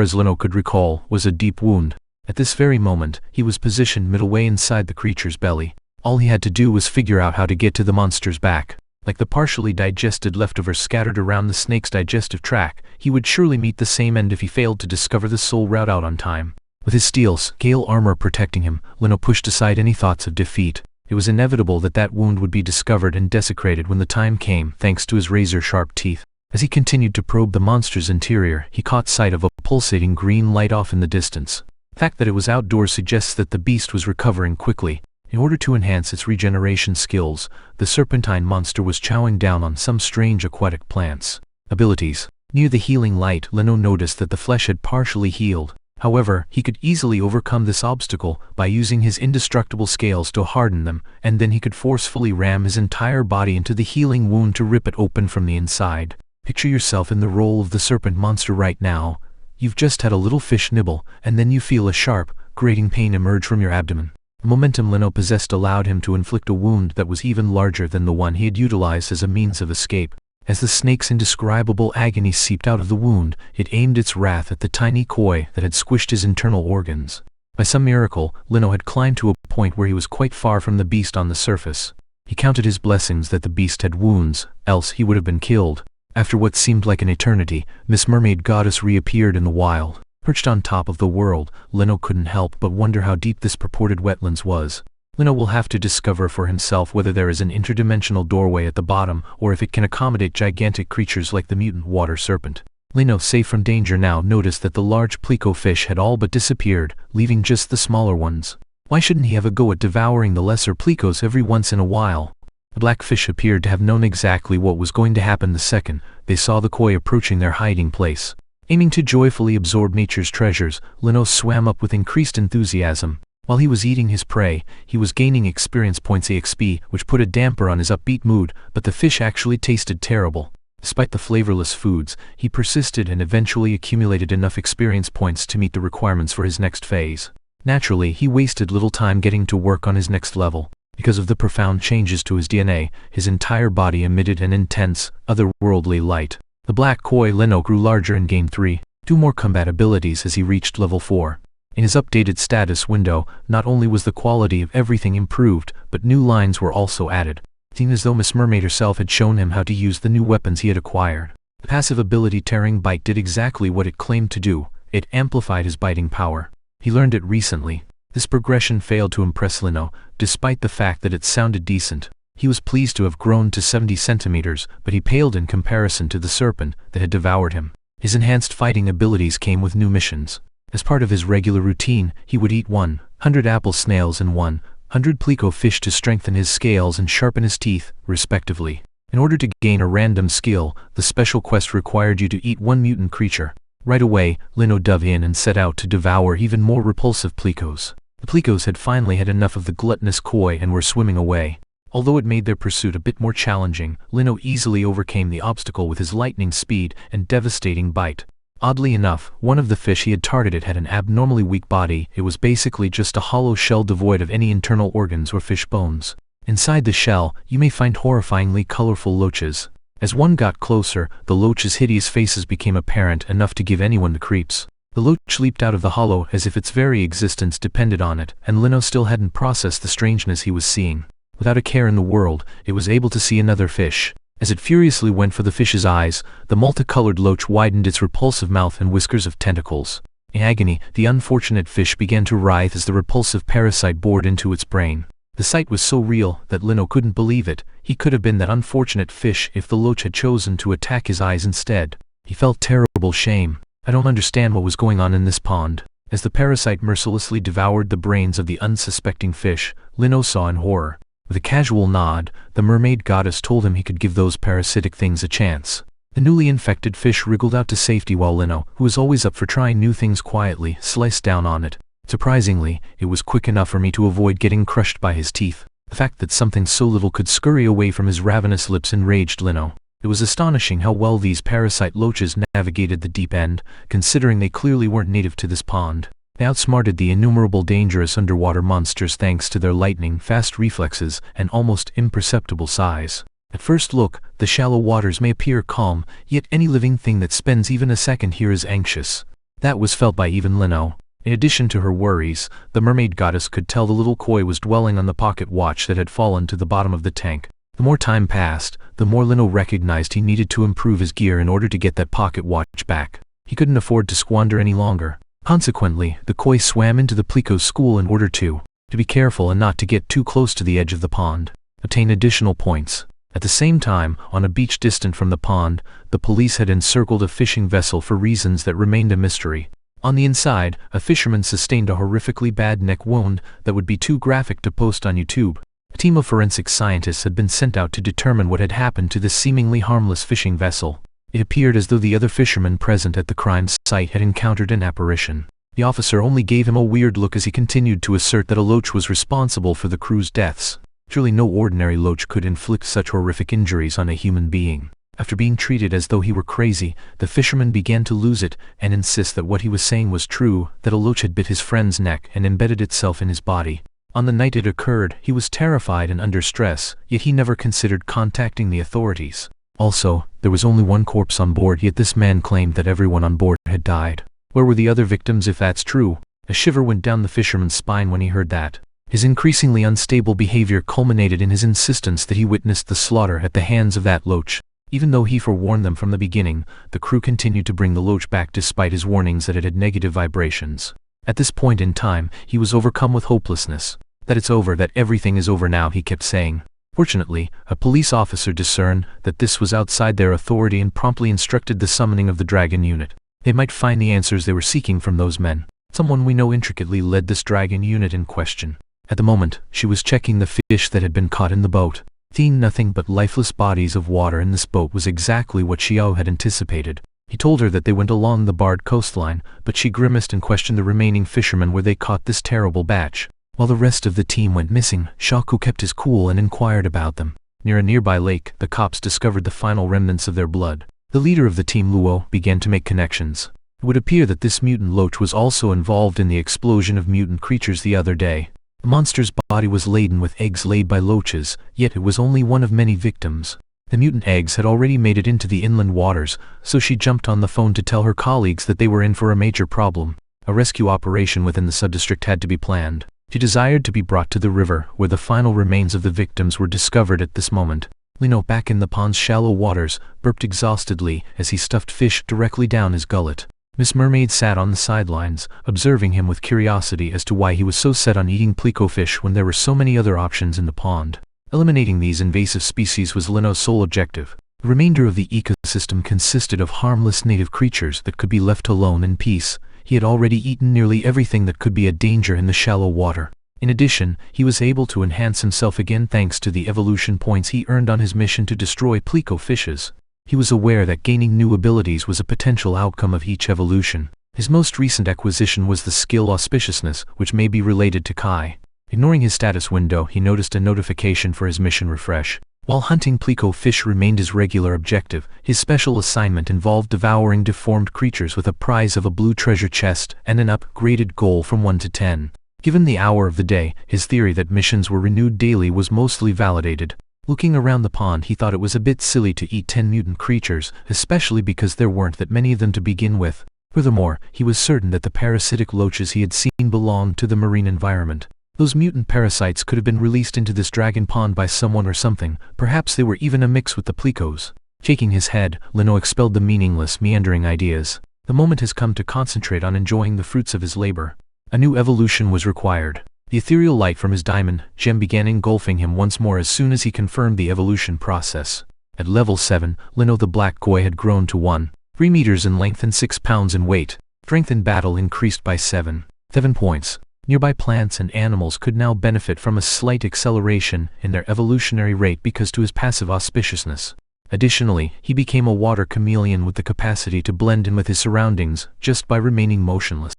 as Lin Hao could recall, was a deep wound. At this very moment, he was positioned midway inside the creature's belly. All he had to do was figure out how to get to the monster's back. Like the partially digested leftovers scattered around the snake's digestive tract, he would surely meet the same end if he failed to discover the soul route out on time. With his steel-scale armor protecting him, Lin Hao pushed aside any thoughts of defeat. It was inevitable that that wound would be discovered and desecrated when the time came, thanks to his razor-sharp teeth. As he continued to probe the monster's interior, he caught sight of a pulsating green light off in the distance. The fact that it was outdoors suggests that the beast was recovering quickly. In order to enhance its regeneration skills, the serpentine monster was chowing down on some strange aquatic plants. Abilities. Near the healing light, Lin Hao noticed that the flesh had partially healed. However, he could easily overcome this obstacle by using his indestructible scales to harden them, and then he could forcefully ram his entire body into the healing wound to rip it open from the inside. Picture yourself in the role of the serpent monster right now. You've just had a little fish nibble, and then you feel a sharp, grating pain emerge from your abdomen. The momentum Lin Hao possessed allowed him to inflict a wound that was even larger than the one he had utilized as a means of escape. As the snake's indescribable agony seeped out of the wound, it aimed its wrath at the tiny koi that had squished his internal organs. By some miracle, Lin Hao had climbed to a point where he was quite far from the beast on the surface. He counted his blessings that the beast had wounds, else he would have been killed. After what seemed like an eternity, Miss Mermaid Goddess reappeared in the wild. Perched on top of the world, Lin Hao couldn't help but wonder how deep this purported wetlands was. Lin Hao will have to discover for himself whether there is an interdimensional doorway at the bottom or if it can accommodate gigantic creatures like the mutant water serpent. Lin Hao, safe from danger now, noticed that the large pleco fish had all but disappeared, leaving just the smaller ones. Why shouldn't he have a go at devouring the lesser plecos every once in a while? The black fish appeared to have known exactly what was going to happen the second they saw the koi approaching their hiding place. Aiming to joyfully absorb nature's treasures, Lin Hao swam up with increased enthusiasm. While he was eating his prey, he was gaining experience points EXP, which put a damper on his upbeat mood, but the fish actually tasted terrible. Despite the flavorless foods, he persisted and eventually accumulated enough experience points to meet the requirements for his next phase. Naturally, he wasted little time getting to work on his next level. Because of the profound changes to his DNA, his entire body emitted an intense, otherworldly light. The black koi Lin Hao grew larger and gained 2 more combat abilities as he reached level 4. In his updated status window, not only was the quality of everything improved, but new lines were also added. It seemed as though Miss Mermaid herself had shown him how to use the new weapons he had acquired. The passive ability Tearing Bite did exactly what it claimed to do. It amplified his biting power. He learned it recently. This progression failed to impress Lin Hao, despite the fact that it sounded decent. He was pleased to have grown to 70 centimeters, but he paled in comparison to the serpent that had devoured him. His enhanced fighting abilities came with new missions. As part of his regular routine, he would eat 100 apple snails and 100 pleco fish to strengthen his scales and sharpen his teeth, respectively. In order to gain a random skill, the special quest required you to eat 1 mutant creature. Right away, Lin Hao dove in and set out to devour even more repulsive plecos. The plecos had finally had enough of the gluttonous koi and were swimming away. Although it made their pursuit a bit more challenging, Lin Hao easily overcame the obstacle with his lightning speed and devastating bite. Oddly enough, one of the fish he had targeted had an abnormally weak body. It was basically just a hollow shell devoid of any internal organs or fish bones. Inside the shell, you may find horrifyingly colorful loaches. As one got closer, the loach's hideous faces became apparent enough to give anyone the creeps. The loach leaped out of the hollow as if its very existence depended on it, and Lin Hao still hadn't processed the strangeness he was seeing. Without a care in the world, it was able to see another fish. As it furiously went for the fish's eyes, the multicolored loach widened its repulsive mouth and whiskers of tentacles. In agony, the unfortunate fish began to writhe as the repulsive parasite bored into its brain. The sight was so real that Lin Hao couldn't believe it. He could have been that unfortunate fish if the loach had chosen to attack his eyes instead. He felt terrible shame. I don't understand what was going on in this pond. As the parasite mercilessly devoured the brains of the unsuspecting fish, Lin Hao saw in horror. With a casual nod, the mermaid goddess told him he could give those parasitic things a chance. The newly infected fish wriggled out to safety while Lin Hao, who was always up for trying new things quietly, sliced down on it. Surprisingly, it was quick enough for me to avoid getting crushed by his teeth. The fact that something so little could scurry away from his ravenous lips enraged Lin Hao. It was astonishing how well these parasite loaches navigated the deep end, considering they clearly weren't native to this pond. They outsmarted the innumerable dangerous underwater monsters thanks to their lightning-fast reflexes and almost imperceptible size. At first look, the shallow waters may appear calm, yet any living thing that spends even a second here is anxious. That was felt by even Lin Hao. In addition to her worries, the mermaid goddess could tell the little koi was dwelling on the pocket watch that had fallen to the bottom of the tank. The more time passed, the more Lin Hao recognized he needed to improve his gear in order to get that pocket watch back. He couldn't afford to squander any longer. Consequently, the koi swam into the Plico's school in order to be careful and not to get too close to the edge of the pond, obtain additional points. At the same time, on a beach distant from the pond, the police had encircled a fishing vessel for reasons that remained a mystery. On the inside, a fisherman sustained a horrifically bad neck wound that would be too graphic to post on YouTube. A team of forensic scientists had been sent out to determine what had happened to this seemingly harmless fishing vessel. It appeared as though the other fishermen present at the crime site had encountered an apparition. The officer only gave him a weird look as he continued to assert that a loach was responsible for the crew's deaths. Surely no ordinary loach could inflict such horrific injuries on a human being. After being treated as though he were crazy, the fisherman began to lose it and insist that what he was saying was true, that a loach had bit his friend's neck and embedded itself in his body. On the night it occurred, he was terrified and under stress, yet he never considered contacting the authorities. Also, there was only one corpse on board, yet this man claimed that everyone on board had died. Where were the other victims if that's true? A shiver went down the fisherman's spine when he heard that. His increasingly unstable behavior culminated in his insistence that he witnessed the slaughter at the hands of that loach. Even though he forewarned them from the beginning, the crew continued to bring the loach back despite his warnings that it had negative vibrations. At this point in time, he was overcome with hopelessness. That it's over, that everything is over now, he kept saying. Fortunately, a police officer discerned that this was outside their authority and promptly instructed the summoning of the Dragon unit. They might find the answers they were seeking from those men. Someone we know intricately led this Dragon unit in question. At the moment, she was checking the fish that had been caught in the boat. Seeing nothing but lifeless bodies of water in this boat was exactly what Xiao had anticipated. He told her that they went along the barred coastline, but she grimaced and questioned the remaining fishermen where they caught this terrible batch. While the rest of the team went missing, Shaku kept his cool and inquired about them. Near a nearby lake, the cops discovered the final remnants of their blood. The leader of the team, Luo, began to make connections. It would appear that this mutant loach was also involved in the explosion of mutant creatures the other day. The monster's body was laden with eggs laid by loaches, yet it was only one of many victims. The mutant eggs had already made it into the inland waters, so she jumped on the phone to tell her colleagues that they were in for a major problem. A rescue operation within the subdistrict had to be planned. She desired to be brought to the river, where the final remains of the victims were discovered at this moment. Lin Hao, back in the pond's shallow waters, burped exhaustedly as he stuffed fish directly down his gullet. Miss Mermaid sat on the sidelines, observing him with curiosity as to why he was so set on eating plico fish when there were so many other options in the pond. Eliminating these invasive species was Lin Hao's sole objective. The remainder of the ecosystem consisted of harmless native creatures that could be left alone in peace. He had already eaten nearly everything that could be a danger in the shallow water. In addition, he was able to enhance himself again thanks to the evolution points he earned on his mission to destroy plico fishes. He was aware that gaining new abilities was a potential outcome of each evolution. His most recent acquisition was the skill Auspiciousness, which may be related to Kai. Ignoring his status window, he noticed a notification for his mission refresh. While hunting plico fish remained his regular objective, his special assignment involved devouring deformed creatures with a prize of a blue treasure chest and an upgraded goal from 1 to 10. Given the hour of the day, his theory that missions were renewed daily was mostly validated. Looking around the pond, he thought it was a bit silly to eat 10 mutant creatures, especially because there weren't that many of them to begin with. Furthermore, he was certain that the parasitic loaches he had seen belonged to the marine environment. Those mutant parasites could have been released into this dragon pond by someone or something. Perhaps they were even a mix with the plecos. Shaking his head, Lin Hao expelled the meaningless, meandering ideas. The moment has come to concentrate on enjoying the fruits of his labor. A new evolution was required. The ethereal light from his diamond gem began engulfing him once more as soon as he confirmed the evolution process. At level 7, Lin Hao the black koi had grown to 3 meters in length and 6 pounds in weight. Strength in battle increased by 7 points. Nearby plants and animals could now benefit from a slight acceleration in their evolutionary rate because to his passive auspiciousness. Additionally, he became a water chameleon with the capacity to blend in with his surroundings just by remaining motionless.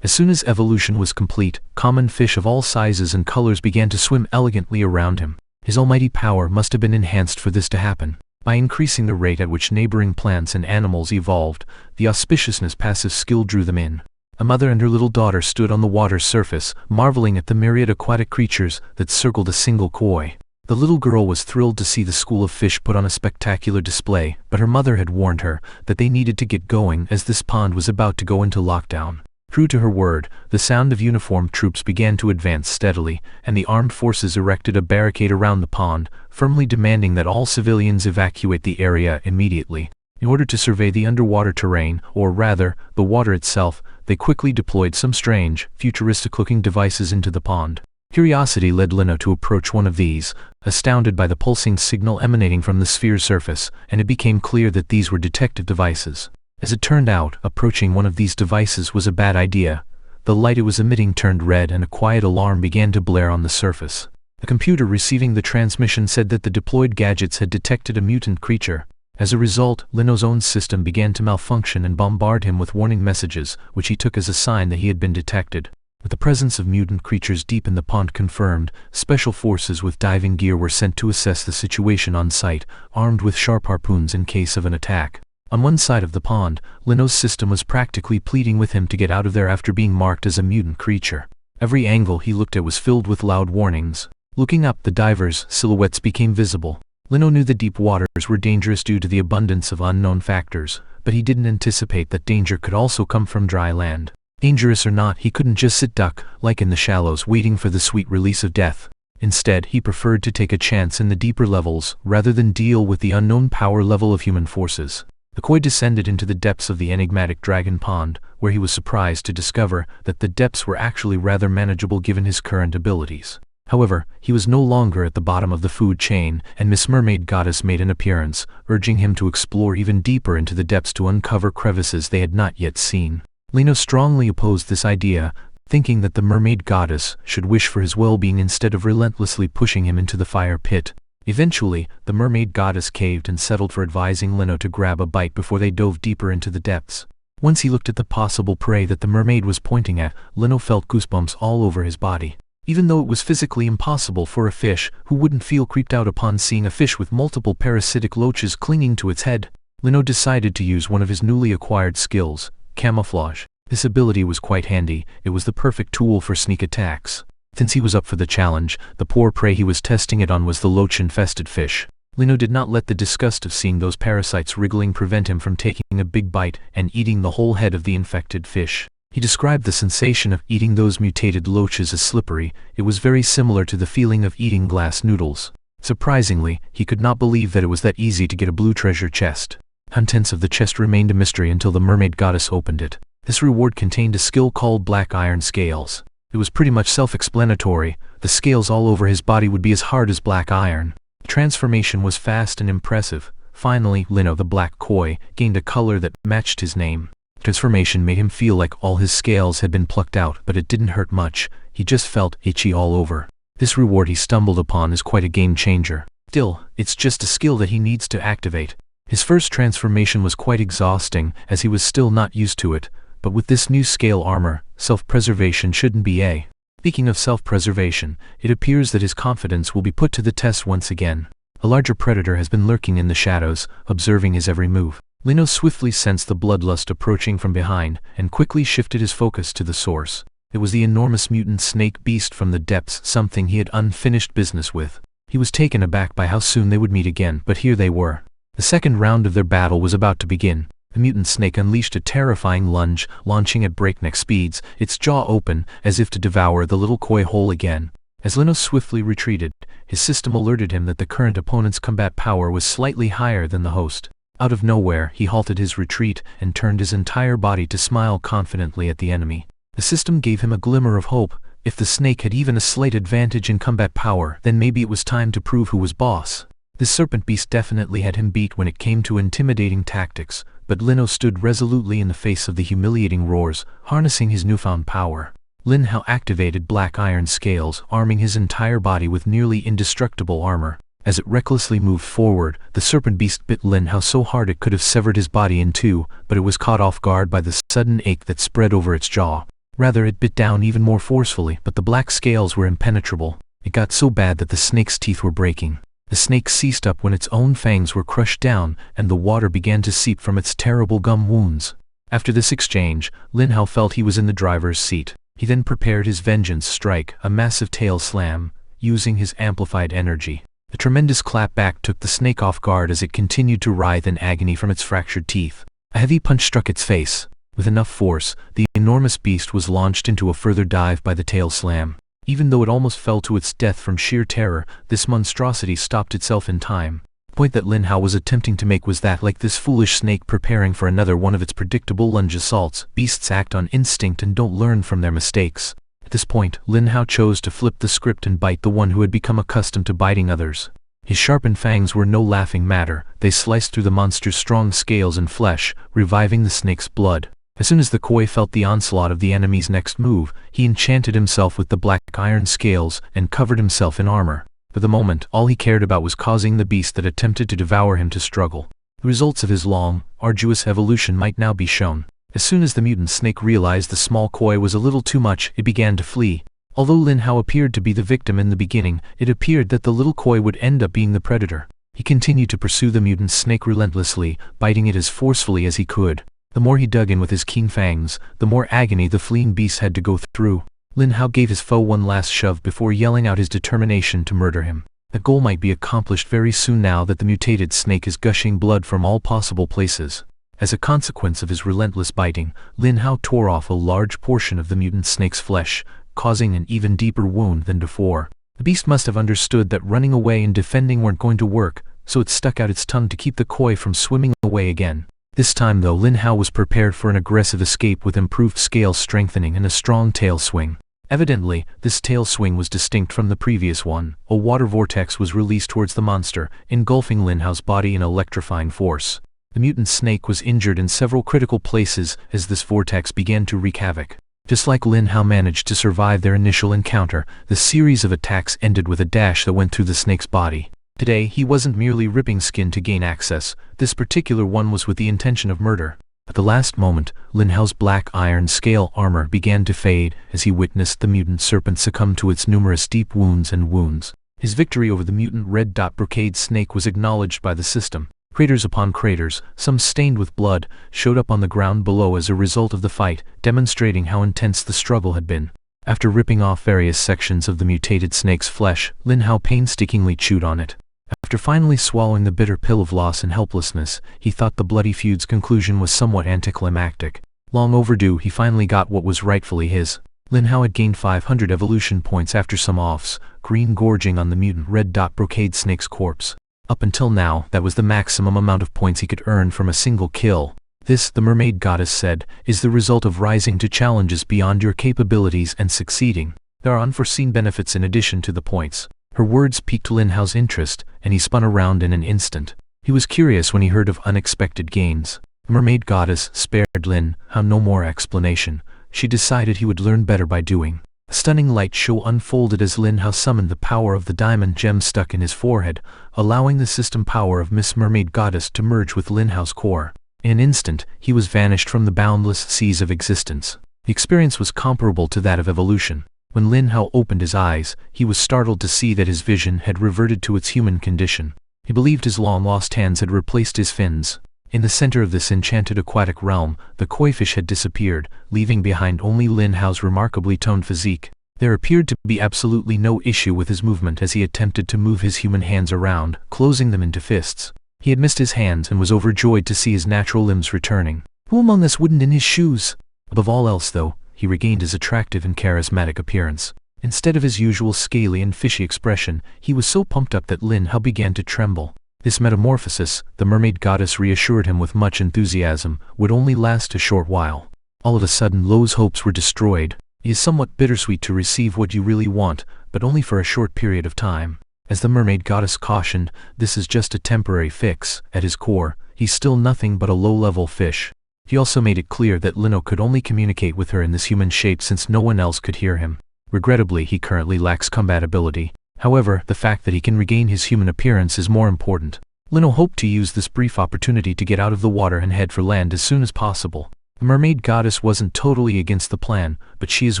As soon as evolution was complete, common fish of all sizes and colors began to swim elegantly around him. His almighty power must have been enhanced for this to happen. By increasing the rate at which neighboring plants and animals evolved, the auspiciousness passive skill drew them in. A mother and her little daughter stood on the water's surface, marveling at the myriad aquatic creatures that circled a single koi. The little girl was thrilled to see the school of fish put on a spectacular display, but her mother had warned her that they needed to get going as this pond was about to go into lockdown. True to her word, the sound of uniformed troops began to advance steadily, and the armed forces erected a barricade around the pond, firmly demanding that all civilians evacuate the area immediately. In order to survey the underwater terrain, or rather, the water itself, they quickly deployed some strange, futuristic-looking devices into the pond. Curiosity led Lin Hao to approach one of these, astounded by the pulsing signal emanating from the sphere's surface, and it became clear that these were detective devices. As it turned out, approaching one of these devices was a bad idea. The light it was emitting turned red and a quiet alarm began to blare on the surface. The computer receiving the transmission said that the deployed gadgets had detected a mutant creature. As a result, Lin Hao's own system began to malfunction and bombard him with warning messages, which he took as a sign that he had been detected. With the presence of mutant creatures deep in the pond confirmed, special forces with diving gear were sent to assess the situation on site, armed with sharp harpoons in case of an attack. On one side of the pond, Lin Hao's system was practically pleading with him to get out of there after being marked as a mutant creature. Every angle he looked at was filled with loud warnings. Looking up, the divers' silhouettes became visible. Lin Hao knew the deep waters were dangerous due to the abundance of unknown factors, but he didn't anticipate that danger could also come from dry land. Dangerous or not, he couldn't just sit duck-like in the shallows waiting for the sweet release of death. Instead, he preferred to take a chance in the deeper levels, rather than deal with the unknown power level of human forces. The koi descended into the depths of the enigmatic dragon pond, where he was surprised to discover that the depths were actually rather manageable given his current abilities. However, he was no longer at the bottom of the food chain, and Miss Mermaid Goddess made an appearance, urging him to explore even deeper into the depths to uncover crevices they had not yet seen. Lin Hao strongly opposed this idea, thinking that the Mermaid Goddess should wish for his well-being instead of relentlessly pushing him into the fire pit. Eventually, the Mermaid Goddess caved and settled for advising Lin Hao to grab a bite before they dove deeper into the depths. Once he looked at the possible prey that the mermaid was pointing at, Lin Hao felt goosebumps all over his body. Even though it was physically impossible for a fish who wouldn't feel creeped out upon seeing a fish with multiple parasitic loaches clinging to its head, Lin Hao decided to use one of his newly acquired skills, camouflage. This ability was quite handy. It was the perfect tool for sneak attacks. Since he was up for the challenge, the poor prey he was testing it on was the loach-infested fish. Lin Hao did not let the disgust of seeing those parasites wriggling prevent him from taking a big bite and eating the whole head of the infected fish. He described the sensation of eating those mutated loaches as slippery. It was very similar to the feeling of eating glass noodles. Surprisingly, he could not believe that it was that easy to get a blue treasure chest. The contents of the chest remained a mystery until the Mermaid Goddess opened it. This reward contained a skill called Black Iron Scales. It was pretty much self-explanatory. The scales all over his body would be as hard as black iron. The transformation was fast and impressive. Finally, Lin Hao the black koi gained a color that matched his name. The transformation made him feel like all his scales had been plucked out, but it didn't hurt much. He just felt itchy all over. This reward he stumbled upon is quite a game changer. Still, it's just a skill that he needs to activate. His first transformation was quite exhausting, as he was still not used to it. But with this new scale armor, self-preservation shouldn't be a. Speaking of self-preservation, it appears that his confidence will be put to the test once again. A larger predator has been lurking in the shadows, observing his every move. Lin Hao swiftly sensed the bloodlust approaching from behind, and quickly shifted his focus to the source. It was the enormous mutant snake beast from the depths, something he had unfinished business with. He was taken aback by how soon they would meet again, but here they were. The second round of their battle was about to begin. The mutant snake unleashed a terrifying lunge, launching at breakneck speeds, its jaw open, as if to devour the little koi whole again. As Lin Hao swiftly retreated, his system alerted him that the current opponent's combat power was slightly higher than the host. Out of nowhere, he halted his retreat and turned his entire body to smile confidently at the enemy. The system gave him a glimmer of hope. If the snake had even a slight advantage in combat power, then maybe it was time to prove who was boss. This serpent beast definitely had him beat when it came to intimidating tactics, but Lin Hao stood resolutely in the face of the humiliating roars, harnessing his newfound power. Lin Hao activated black iron scales, arming his entire body with nearly indestructible armor. As it recklessly moved forward, the serpent beast bit Lin Hao so hard it could have severed his body in two, but it was caught off guard by the sudden ache that spread over its jaw. Rather, it bit down even more forcefully, but the black scales were impenetrable. It got so bad that the snake's teeth were breaking. The snake ceased up when its own fangs were crushed down, and the water began to seep from its terrible gum wounds. After this exchange, Lin Hao felt he was in the driver's seat. He then prepared his vengeance strike, a massive tail slam, using his amplified energy. The tremendous clapback took the snake off guard as it continued to writhe in agony from its fractured teeth. A heavy punch struck its face. With enough force, the enormous beast was launched into a further dive by the tail slam. Even though it almost fell to its death from sheer terror, this monstrosity stopped itself in time. The point that Lin Hao was attempting to make was that, like this foolish snake preparing for another one of its predictable lunge assaults, beasts act on instinct and don't learn from their mistakes. At this point, Lin Hao chose to flip the script and bite the one who had become accustomed to biting others. His sharpened fangs were no laughing matter. They sliced through the monster's strong scales and flesh, reviving the snake's blood. As soon as the koi felt the onslaught of the enemy's next move, he enchanted himself with the black iron scales and covered himself in armor. For the moment, all he cared about was causing the beast that attempted to devour him to struggle. The results of his long, arduous evolution might now be shown. As soon as the mutant snake realized the small koi was a little too much, it began to flee. Although Lin Hao appeared to be the victim in the beginning, it appeared that the little koi would end up being the predator. He continued to pursue the mutant snake relentlessly, biting it as forcefully as he could. The more he dug in with his keen fangs, the more agony the fleeing beast had to go through. Lin Hao gave his foe one last shove before yelling out his determination to murder him. The goal might be accomplished very soon now that the mutated snake is gushing blood from all possible places. As a consequence of his relentless biting, Lin Hao tore off a large portion of the mutant snake's flesh, causing an even deeper wound than before. The beast must have understood that running away and defending weren't going to work, so it stuck out its tongue to keep the koi from swimming away again. This time though, Lin Hao was prepared for an aggressive escape with improved scale strengthening and a strong tail swing. Evidently, this tail swing was distinct from the previous one. A water vortex was released towards the monster, engulfing Lin Hao's body in electrifying force. The mutant snake was injured in several critical places as this vortex began to wreak havoc. Just like Lin Hao managed to survive their initial encounter, the series of attacks ended with a dash that went through the snake's body. Today, he wasn't merely ripping skin to gain access. This particular one was with the intention of murder. At the last moment, Lin Hao's black iron scale armor began to fade as he witnessed the mutant serpent succumb to its numerous deep wounds and wounds. His victory over the mutant red dot brocade snake was acknowledged by the system. Craters upon craters, some stained with blood, showed up on the ground below as a result of the fight, demonstrating how intense the struggle had been. After ripping off various sections of the mutated snake's flesh, Lin Hao painstakingly chewed on it. After finally swallowing the bitter pill of loss and helplessness, he thought the bloody feud's conclusion was somewhat anticlimactic. Long overdue, he finally got what was rightfully his. Lin Hao had gained 500 evolution points after some offs, green gorging on the mutant red dot brocade snake's corpse. Up until now, that was the maximum amount of points he could earn from a single kill. This, the mermaid goddess said, is the result of rising to challenges beyond your capabilities and succeeding. There are unforeseen benefits in addition to the points. Her words piqued Lin Hao's interest, and he spun around in an instant. He was curious when he heard of unexpected gains. The mermaid goddess spared Lin Hao no more explanation. She decided he would learn better by doing. A stunning light show unfolded as Lin Hao summoned the power of the diamond gem stuck in his forehead, allowing the system power of Miss Mermaid Goddess to merge with Lin Hao's core. In an instant, he was vanished from the boundless seas of existence. The experience was comparable to that of evolution. When Lin Hao opened his eyes, he was startled to see that his vision had reverted to its human condition. He believed his long-lost hands had replaced his fins. In the center of this enchanted aquatic realm, the koi fish had disappeared, leaving behind only Lin Hao's remarkably toned physique. There appeared to be absolutely no issue with his movement as he attempted to move his human hands around, closing them into fists. He had missed his hands and was overjoyed to see his natural limbs returning. Who among us wouldn't in his shoes? Above all else, though, he regained his attractive and charismatic appearance. Instead of his usual scaly and fishy expression, he was so pumped up that Lin Hao began to tremble. This metamorphosis, the mermaid goddess reassured him with much enthusiasm, would only last a short while. All of a sudden Lo's hopes were destroyed. It is somewhat bittersweet to receive what you really want, but only for a short period of time. As the mermaid goddess cautioned, this is just a temporary fix. At his core, he's still nothing but a low-level fish. He also made it clear that Lin Hao could only communicate with her in this human shape since no one else could hear him. Regrettably, he currently lacks combat ability. However, the fact that he can regain his human appearance is more important. Lin Hao hoped to use this brief opportunity to get out of the water and head for land as soon as possible. The mermaid goddess wasn't totally against the plan, but she is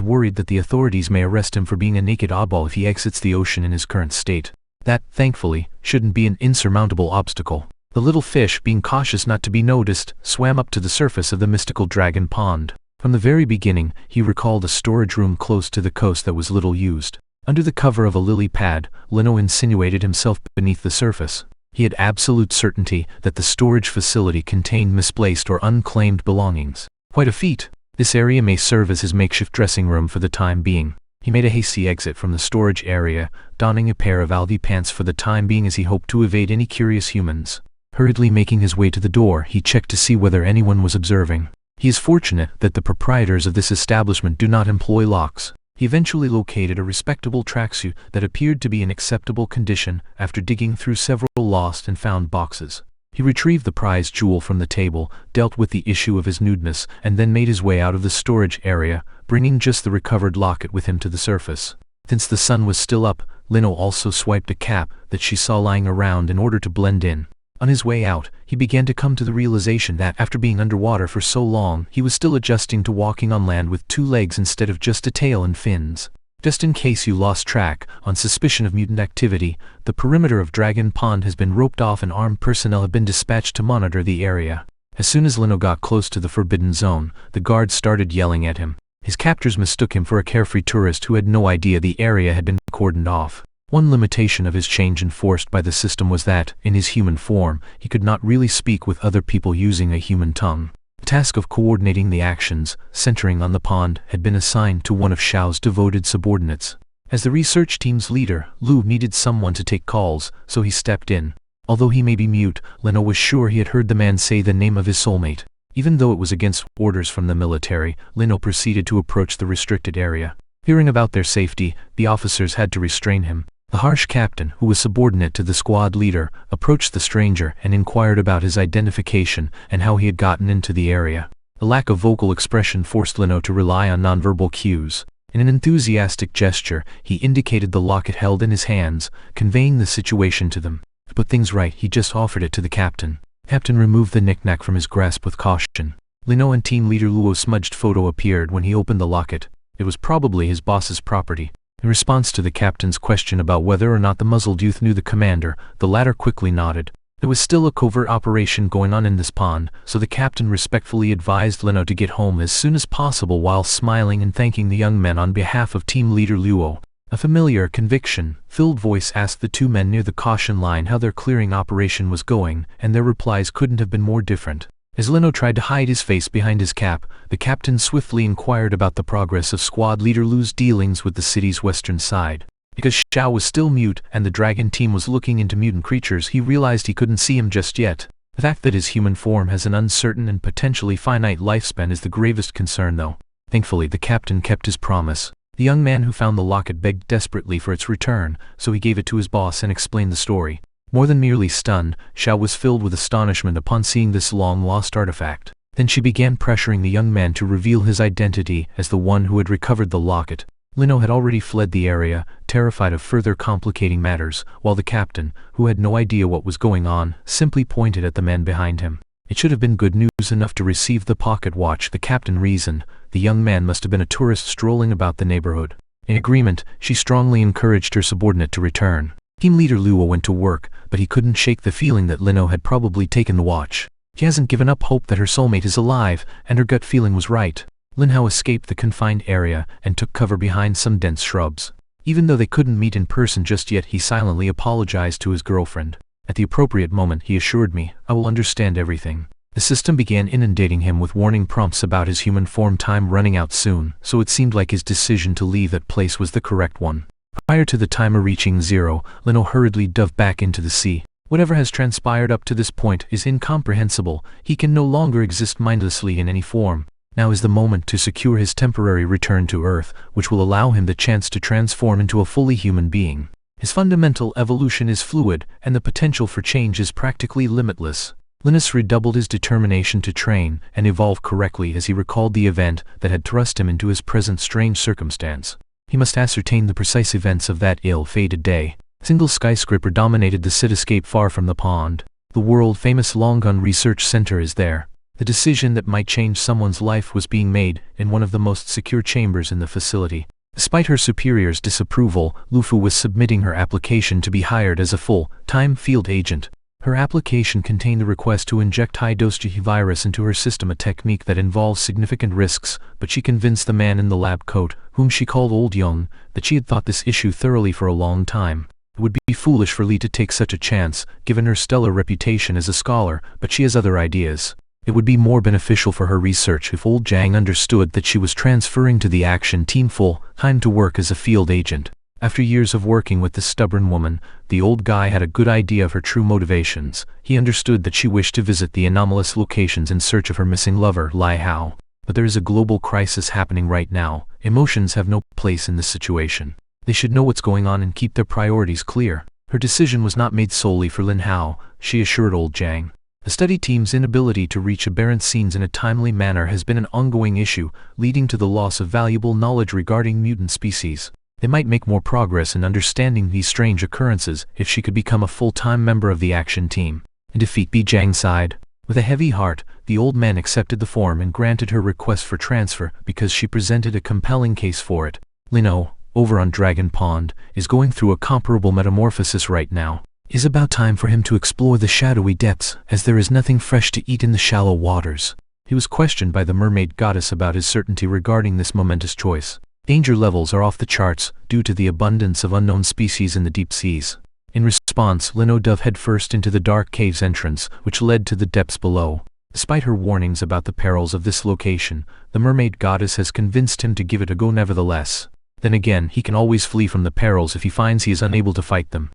worried that the authorities may arrest him for being a naked oddball if he exits the ocean in his current state. That, thankfully, shouldn't be an insurmountable obstacle. The little fish, being cautious not to be noticed, swam up to the surface of the mystical dragon pond. From the very beginning, he recalled a storage room close to the coast that was little used. Under the cover of a lily pad, Lin Hao insinuated himself beneath the surface. He had absolute certainty that the storage facility contained misplaced or unclaimed belongings. Quite a feat. This area may serve as his makeshift dressing room for the time being. He made a hasty exit from the storage area, donning a pair of algae pants for the time being as he hoped to evade any curious humans. Hurriedly making his way to the door, he checked to see whether anyone was observing. He is fortunate that the proprietors of this establishment do not employ locks. He eventually located a respectable tracksuit that appeared to be in acceptable condition after digging through several lost and found boxes. He retrieved the prized jewel from the table, dealt with the issue of his nudeness, and then made his way out of the storage area, bringing just the recovered locket with him to the surface. Since the sun was still up, Lin Hao also swiped a cap that she saw lying around in order to blend in. On his way out, he began to come to the realization that after being underwater for so long, he was still adjusting to walking on land with 2 legs instead of just a tail and fins. Just in case you lost track, on suspicion of mutant activity, the perimeter of Dragon Pond has been roped off and armed personnel have been dispatched to monitor the area. As soon as Lin Hao got close to the forbidden zone, the guards started yelling at him. His captors mistook him for a carefree tourist who had no idea the area had been cordoned off. One limitation of his change enforced by the system was that, in his human form, he could not really speak with other people using a human tongue. The task of coordinating the actions, centering on the pond, had been assigned to one of Xiao's devoted subordinates. As the research team's leader, Lu needed someone to take calls, so he stepped in. Although he may be mute, Lin Hao was sure he had heard the man say the name of his soulmate. Even though it was against orders from the military, Lin Hao proceeded to approach the restricted area. Hearing about their safety, the officers had to restrain him. The harsh captain, who was subordinate to the squad leader, approached the stranger and inquired about his identification and how he had gotten into the area. The lack of vocal expression forced Lin Hao to rely on nonverbal cues. In an enthusiastic gesture, he indicated the locket held in his hands, conveying the situation to them. To put things right, he just offered it to the captain. Captain removed the knick-knack from his grasp with caution. Lin Hao and team leader Luo's smudged photo appeared when he opened the locket. It was probably his boss's property. In response to the captain's question about whether or not the muzzled youth knew the commander, the latter quickly nodded. There was still a covert operation going on in this pond, so the captain respectfully advised Lin Hao to get home as soon as possible while smiling and thanking the young men on behalf of team leader Luo. A familiar, conviction-filled voice asked the 2 men near the caution line how their clearing operation was going, and their replies couldn't have been more different. As Lin Hao tried to hide his face behind his cap, the captain swiftly inquired about the progress of squad leader Lu's dealings with the city's western side. Because Xiao was still mute and the dragon team was looking into mutant creatures, he realized he couldn't see him just yet. The fact that his human form has an uncertain and potentially finite lifespan is the gravest concern though. Thankfully, the captain kept his promise. The young man who found the locket begged desperately for its return, so he gave it to his boss and explained the story. More than merely stunned, Xiao was filled with astonishment upon seeing this long-lost artifact. Then she began pressuring the young man to reveal his identity as the one who had recovered the locket. Lin Hao had already fled the area, terrified of further complicating matters, while the captain, who had no idea what was going on, simply pointed at the men behind him. It should have been good news enough to receive the pocket watch, the captain reasoned. The young man must have been a tourist strolling about the neighborhood. In agreement, she strongly encouraged her subordinate to return. Team leader Luo went to work, but he couldn't shake the feeling that Lin Hao had probably taken the watch. She hasn't given up hope that her soulmate is alive, and her gut feeling was right. Lin Hao escaped the confined area and took cover behind some dense shrubs. Even though they couldn't meet in person just yet, he silently apologized to his girlfriend. At the appropriate moment, he assured me, "I will understand everything." The system began inundating him with warning prompts about his human form time running out soon, so it seemed like his decision to leave that place was the correct one. Prior to the timer reaching 0, Lin Hao hurriedly dove back into the sea. Whatever has transpired up to this point is incomprehensible. He can no longer exist mindlessly in any form. Now is the moment to secure his temporary return to Earth, which will allow him the chance to transform into a fully human being. His fundamental evolution is fluid, and the potential for change is practically limitless. Linus redoubled his determination to train and evolve correctly as he recalled the event that had thrust him into his present strange circumstance. He must ascertain the precise events of that ill-fated day. A single skyscraper dominated the cityscape far from the pond. The world-famous Longgun Research Center is there. The decision that might change someone's life was being made in one of the most secure chambers in the facility. Despite her superior's disapproval, Lufu was submitting her application to be hired as a full-time field agent. Her application contained a request to inject high-dose G virus into her system, a technique that involves significant risks, but she convinced the man in the lab coat, whom she called Old Young, that she had thought this issue thoroughly for a long time. It would be foolish for Lee to take such a chance, given her stellar reputation as a scholar, but she has other ideas. It would be more beneficial for her research if Old Jang understood that she was transferring to the action team full-time to work as a field agent. After years of working with this stubborn woman, the old guy had a good idea of her true motivations. He understood that she wished to visit the anomalous locations in search of her missing lover, Lin Hao. But there is a global crisis happening right now. Emotions have no place in this situation. They should know what's going on and keep their priorities clear. Her decision was not made solely for Lin Hao, she assured Old Jang. The study team's inability to reach aberrant scenes in a timely manner has been an ongoing issue, leading to the loss of valuable knowledge regarding mutant species. They might make more progress in understanding these strange occurrences if she could become a full-time member of the action team. In defeat, Bi Jang sighed. With a heavy heart, the old man accepted the form and granted her request for transfer because she presented a compelling case for it. Lin Hao, over on Dragon Pond, is going through a comparable metamorphosis right now. It is about time for him to explore the shadowy depths, as there is nothing fresh to eat in the shallow waters. He was questioned by the mermaid goddess about his certainty regarding this momentous choice. Danger levels are off the charts due to the abundance of unknown species in the deep seas. In response, Lin Hao dove headfirst into the dark cave's entrance, which led to the depths below. Despite her warnings about the perils of this location, the mermaid goddess has convinced him to give it a go nevertheless. Then again, he can always flee from the perils if he finds he is unable to fight them.